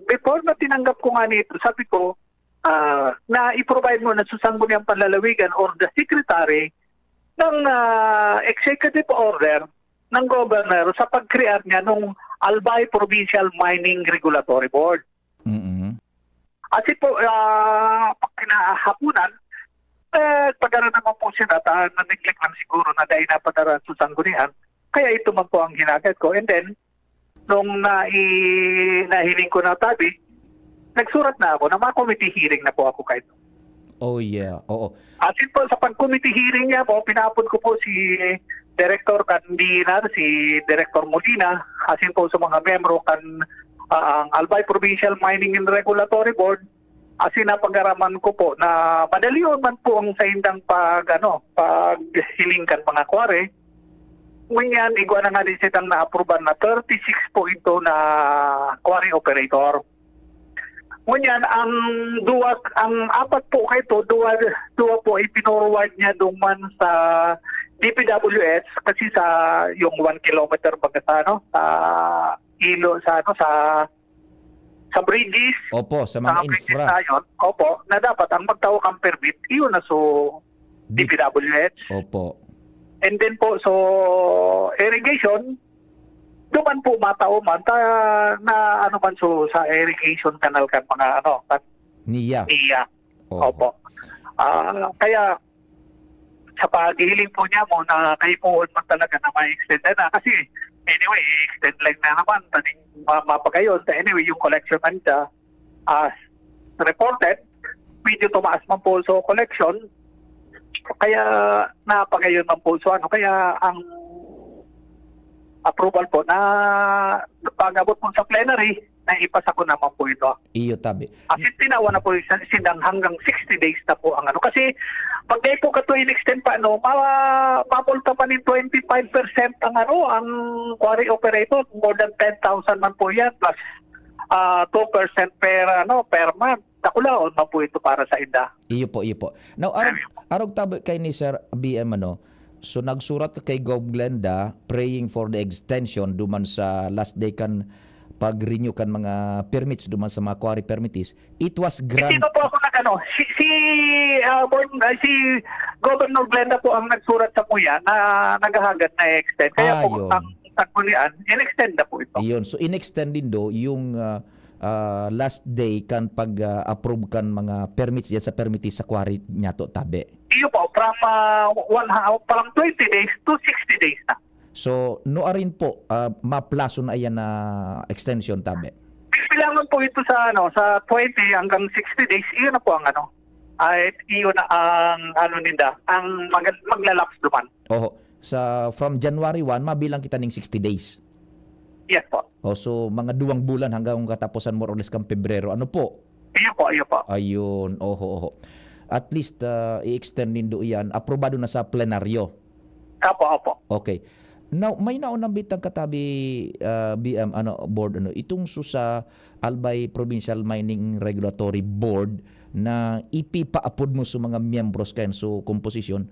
before na tinanggap ko nga nito, sabi ko, na i-provide mo na sa Sangguniang Panlalawigan or the secretary ng executive order ng governor sa pag-create niya ng Albay Provincial Mining Regulatory Board. Kasi po, pag kinahapunan, padara naman po siya na neglect lang siguro na dahil napadara sa Sanggunian. Kaya ito man po ang ginagad ko. And then, nung nahiling ko na tabi, nagsurat na ako na committee hearing na po ako kahit. Oh yeah, oo. At po sa pag-committee hearing niya po, pinapon ko po si Director Candinar, si Director Molina, asin po sa mga membro ang Albay Provincial Mining and Regulatory Board, asin na pag-araman ko po na madali man po ang saindang paghilingkan mga kware. Ngunyan, igwa na nga din sitang na-aproban na 36 po ito na quarry operator. Ngunyan, ang apat po kayo ito, duwa po ipinurward niya duman sa DPWS kasi sa yung 1 kilometer baga sa bridges. Opo, sa mga infra. Opo, na dapat ang magtawag ang permit, iyon na so DPWS. Opo. And then po, so irrigation, duman po matao man na ano man so sa irrigation canal kan mga Niya. Opo. Kaya sa paghihiling po niya mo na kayo po man talaga na ma-extend na kasi anyway, extend lang na naman taning mapagayon. Anyway, yung collection man siya as reported, medyo tumaas man po so collection. Kaya napagayon man po so kaya ang approval po na pag-abot po sa plenary na ipasa ko naman po ito. Iyo tabi. Kasi tinawa na po sindang hanggang 60 days na po ang kasi pag di po ka to in-extend pa mapulta pa ng 25% ang ang quarry operator, more than 10,000 man po yan plus 2% per month. Nakulaon man po ito para sa inda. Iyo po. Now, arog tabi kay ni Sir BM so nagsurat kay Gov Glenda praying for the extension duman sa last day kan pag-renew kan mga permits duman sa mga quarry permittees. It was granted. Sino po ako si Governor Glenda po ang nagsurat sa kuya na naghahagad na i-extend. Kaya po ang tagpulian, in-extend na po ito. Iyon. So in-extend din yung last day kan pag-approve kan mga permits diyan sa permittees sa quarry niya to tabi. Iyo po, from 20 days to 60 days na. So, rin po, maplaso na yan na extension tabi? Bilangan po ito sa 20 hanggang 60 days, iyon na po ang iyon na ang ninda, ang maglalaps duman. From January 1, mabilang kita ng 60 days? Yes po. So, mga 2 bulan hanggang katapusan more or less kang Pebrero. Ano po? Iyo po. Ayun, At least, i-extend din do yan. Aprobado na sa plenaryo. Opo. Okay. Now, may naunang bitang katabi BM board itong sa Albay Provincial Mining Regulatory Board na ipipaapod mo sa mga miyembros kayo so composition.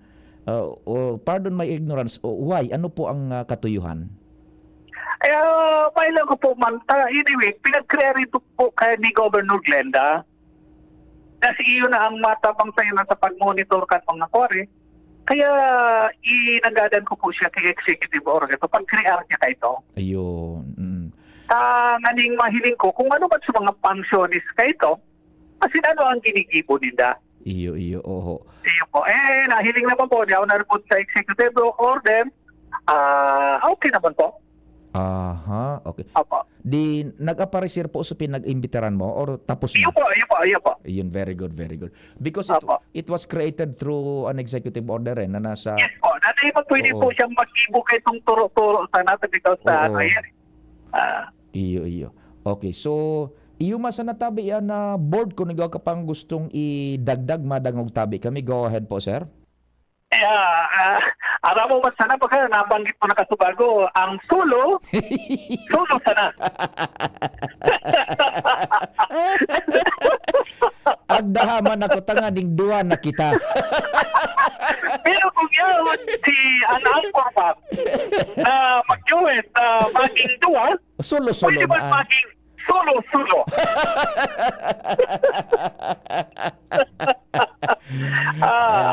Pardon my ignorance, why? Ano po ang katuyuhan? May lang ko po man. Anyway, pinag-query po kay ni Governor Glenda kasi iyon na ang matabang sa'yo na sa pag-monitor ka ng mga quarry. Kaya inagadan ko po siya kay executive order. Pag-create niya ka ito. Ayun. Nganing mahiling ko kung ano man sa mga pensionis ka ito, kasi ano ang ginigibo nila. Iyo, oho. Iyo po. Nahiling naman po niya na report sa executive order. Okay naman po. Aha, okay. Opo. Di nag-aparecer po sa pinag-imbitaran mo or tapos na? Iyo po. Yun, very good. Because it was created through an executive order na nasa... Yes po. Natay mo pwede Oo. po siyang mag-ibo kay itong turo-turo sa natin dito sa Oo. yan. Iyo. Okay, so iyo masa natabi yan na board kung nagawa ka pang gustong idagdag madangog tabi kami. Go ahead po, sir. Alam mo mas sana pagka nabanggit mo na kasubago, ang sulo sana. Agdahaman ako tanga ding duwa na kita. Pero kung yun, si Anang Korpak na mag-join na maging duwa, Solo-solo pwede ba na. maging sulo-sulo?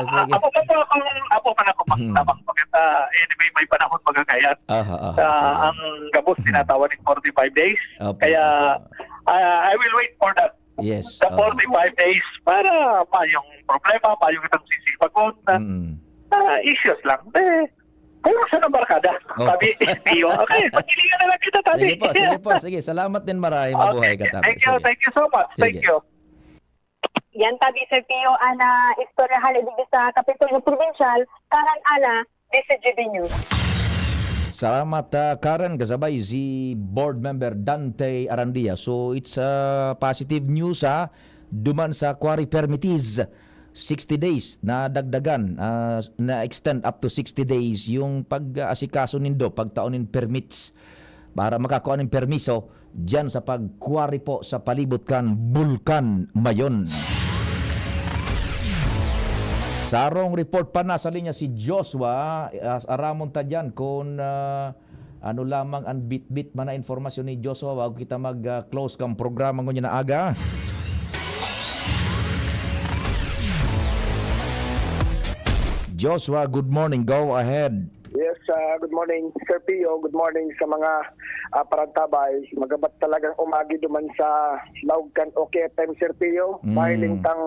Sige. Ako man ako magtabang pagkata anyway may panahon magagayat. Sige. Ang gabos tinatawag ng 45 days. Opo. Kaya I will wait for that. Yes. The 45 days para pa yung problema, pa yung itong sisipagon na issues lang. Kung sa barkada, sabi SPO. Okay, pagkilingan na lang kita, tabi. Sige po. Sige, salamat din maray. Mabuhay ka tabi. Thank you so much. Thank Sige. you. Yan tabi Sir Pio ana istorya haligi sa Kapitolyo Provincial karan ala DCGB News. Salamat Karen, kasabay si board member Dante Arandia. So it's positive news duman sa quarry permittees 60 days na dagdagan na extend up to 60 days yung pag-asikaso nindo pagtaonin permits para makakuha ng permiso diyan sa pag-quarry po sa palibot kan Bulkan Mayon. Sarong report pa na sa linya si Joshua. Aramon ta dyan kung ano lamang ang bit-bit man na informasyon ni Joshua bago kita mag-close kang programa ko niya na aga. Joshua, good morning. Go ahead. Yes, good morning Sir Pio. Good morning sa mga parantabay. Magabat talagang umagi duman sa Laugkan OKFM Sir Pio. Mahiling tang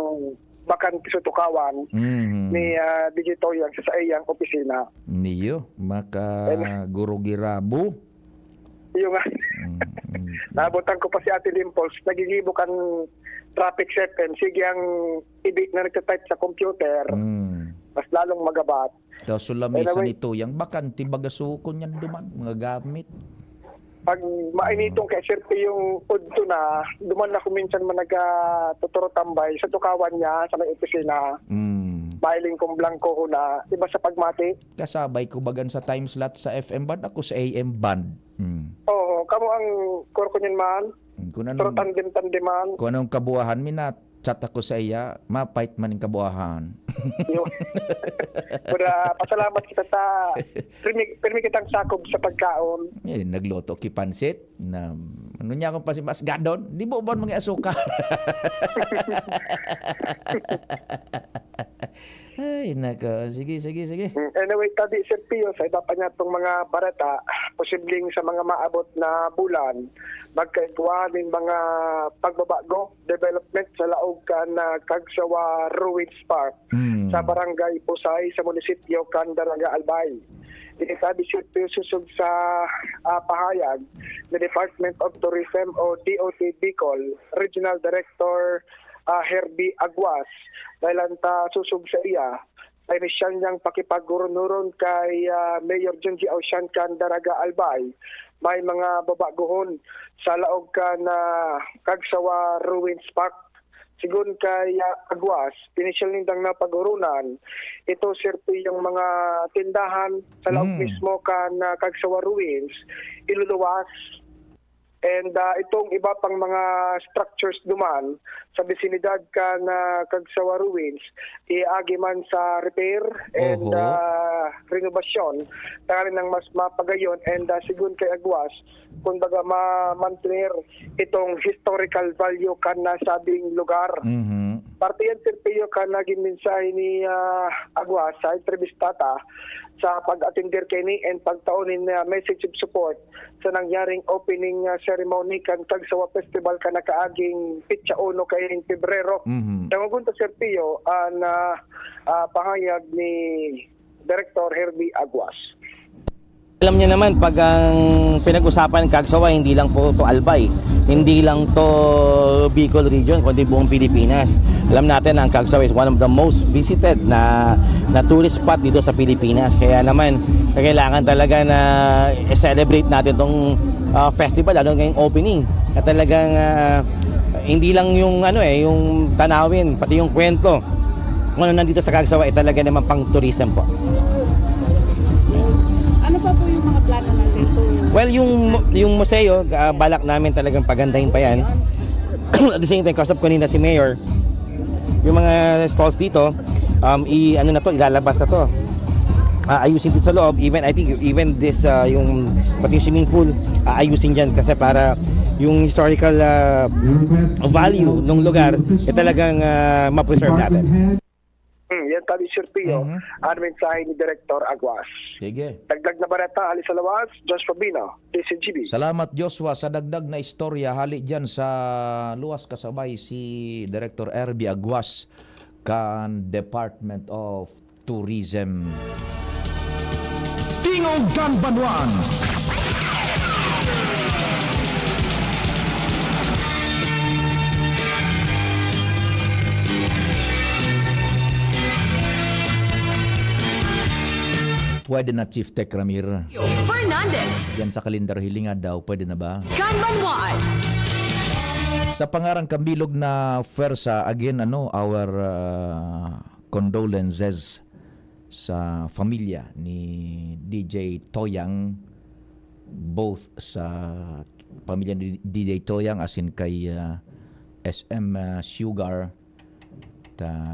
bakan kisutukawan ni Digito yang sa iyang opisina. Niyo, maka guru girabu. Yung nabutan ko pa si Ate Dimples, nagigibo kan traffic setting. Sige ang ibig na nagtatype sa computer. Mas lalong magabat. Tapos sulamisan nito, yung bakan tibagasukon yan duman, mga gamit. Pag mainitong kay Sir P yung udto na, duman na kuminsan man nagtuturo tambay sa tukawan niya sa may opisina. Mailing kong blanco na iba sa pagmati. Kasabay ko bagan sa time slot sa FM band, ako sa AM band. Oo, kamo ang korkonyan man. Turo tandem-tandeman. Kung anong kabuahan, chat ako sa iya, mapait man yung kabuahan. Pero pasalamat kita sa permi kitang sakob sa pagkaon. Nagluto kipansit na ano niya akong pasimas gadon, di mo ba mga asukar? Ay, nako. Sige. Anyway, tadi Sir Pio, sa iba pa niya itong mga barata, posibleng sa mga maabot na bulan, magkaigwa ng mga pagbabago, development sa laog na Kagsawa Ruins Park sa Barangay Pusay sa munisipyo Candaraga, Albay. Sabi Sir Pio susog sa pahayag ng Department of Tourism o DOT Bicol, Regional Director Herbie Aguas, dahil anta susog sa iya sa inisyal niyang pakipaggurunuron kay Mayor Junji Ausyan Candaraga Albay, may mga babaguhon sa laog ka na Kagsawa Ruins Park. Sigun kay Aguas, inisyal nindang na paggurunan, ito Sir P, yung mga tindahan sa laog mismo ka na Kagsawa Ruins, iluluwas. And itong iba pang mga structures duman sa bisinidad ka na Kagsawa Ruins, iagi man sa repair and renovasyon, kaya nang mas mapagayon and sigun kay Aguas, kung baga ma-mantenir itong historical value ka na sabing lugar. Parte yan, Sir Pio, ka naging mensahe ni Agwas sa entrevistata sa pag-attender kini and pagtaunin na message of support sa nangyaring opening ceremony kan Tagsawa Festival ka nakaaging Pitsa 1 kay Pebrero. Tangagunta, Sir Pio, ang pahayag ni Director Herbie Agwas. Alam niyo naman, pag ang pinag-usapan Kagsawa, hindi lang po to Albay, hindi lang to Bicol region, kundi buong Pilipinas. Alam natin ang Kagsawa is one of the most visited na tourist spot dito sa Pilipinas. Kaya naman, kailangan talaga na i-celebrate natin tong festival, lalo ngayong opening. At talagang hindi lang yung yung tanawin, pati yung kwento. Kung nandito sa Kagsawa, talaga naman pang tourism po. Ano pa po yung mga plano natin? Well, yung museo, balak namin talagang pagandahin pa yan. At the same time, kausap ko nina si Mayor, yung mga stalls dito, ilalabas na to. Ayusin dito sa loob, I think even this, yung pati yung swimming pool, ayusin dyan kasi para yung historical value ng lugar, talagang ma-preserve natin. Yan tali, Sir Pio, ang mensahe ni Director Agwas. Sige. Dagdag na bareta, alis sa lawas, Josh Fabino, DCGB. Salamat, Joshua, sa dagdag na istorya. Hali dyan sa luwas kasabay si Director Herbie Agwas kan Department of Tourism. Tingog Kanbanuan. Pwede na, Chief Tech Ramir. Fernandez. Yan sa kalendar hilinga daw, pwede na ba? Kanbanwaan. Sa pangarang kambilog na Fersa, again, our condolences sa pamilya ni DJ Toyang, both sa pamilya ni DJ Toyang as in kay SM Sugar,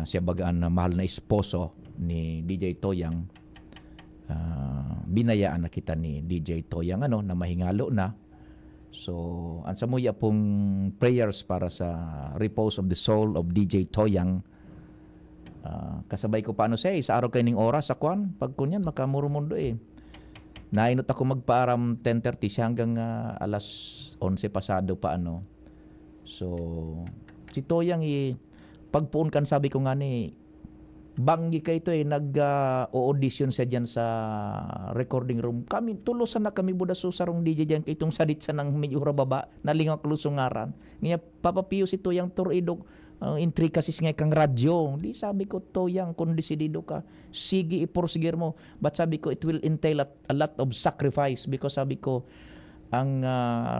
siya bagaan na mahal na esposo ni DJ Toyang. Binayaan na kita ni DJ Toyang na mahingalo na. So, ang samuya pong prayers para sa repose of the soul of DJ Toyang. Kasabay ko paano siya sa araw kayong oras sa kwan. Pag kunyan, makamurumundo Nainot ako magpaaram 10:30 siya hanggang alas 11 pasado pa So, si Toyang pagpuon kan sabi ko nga banggi ka ito nag-audition siya dyan sa recording room. Kami, tulosan na kami buda susarong DJ dyan itong sadit sa nang medyo baba, nalingak lusungaran. Ngayon, papapiyo si Toyang Toridog, intricacies nga kang radyo. Di sabi ko, Toyang, kung desidido ka, sige, iporsigir mo. But sabi ko, it will entail a lot of sacrifice because sabi ko, ang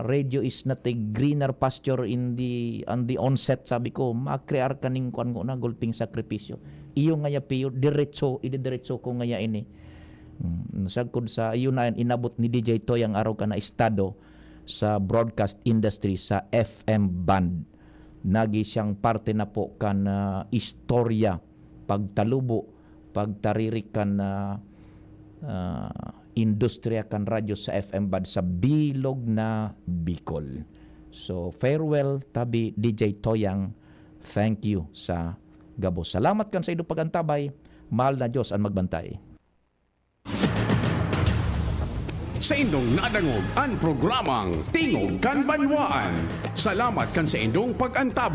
radio is not a greener pasture on the onset. Sabi ko, makrear ka ning kuan na gulping sakripisyo. Iyo nga piyo, diretso ko nga ini. Sagkod sa iyo na inabot ni DJ Toy ang araw ka na estado sa broadcast industry sa FM band. Nagi siyang parte na po kan istorya, pagtalubo, pagtaririk kan industriya kan radyo sa FM band sa bilog na Bicol. So farewell tabi DJ Toyang. Thank you sa gabos. Salamat kan sa inyong pagantabay. Mahal na Diyos ang magbantay. Sa inyong nadangog ang programang Tingog Kanbanwaan. Salamat kan sa inyong pagantabay.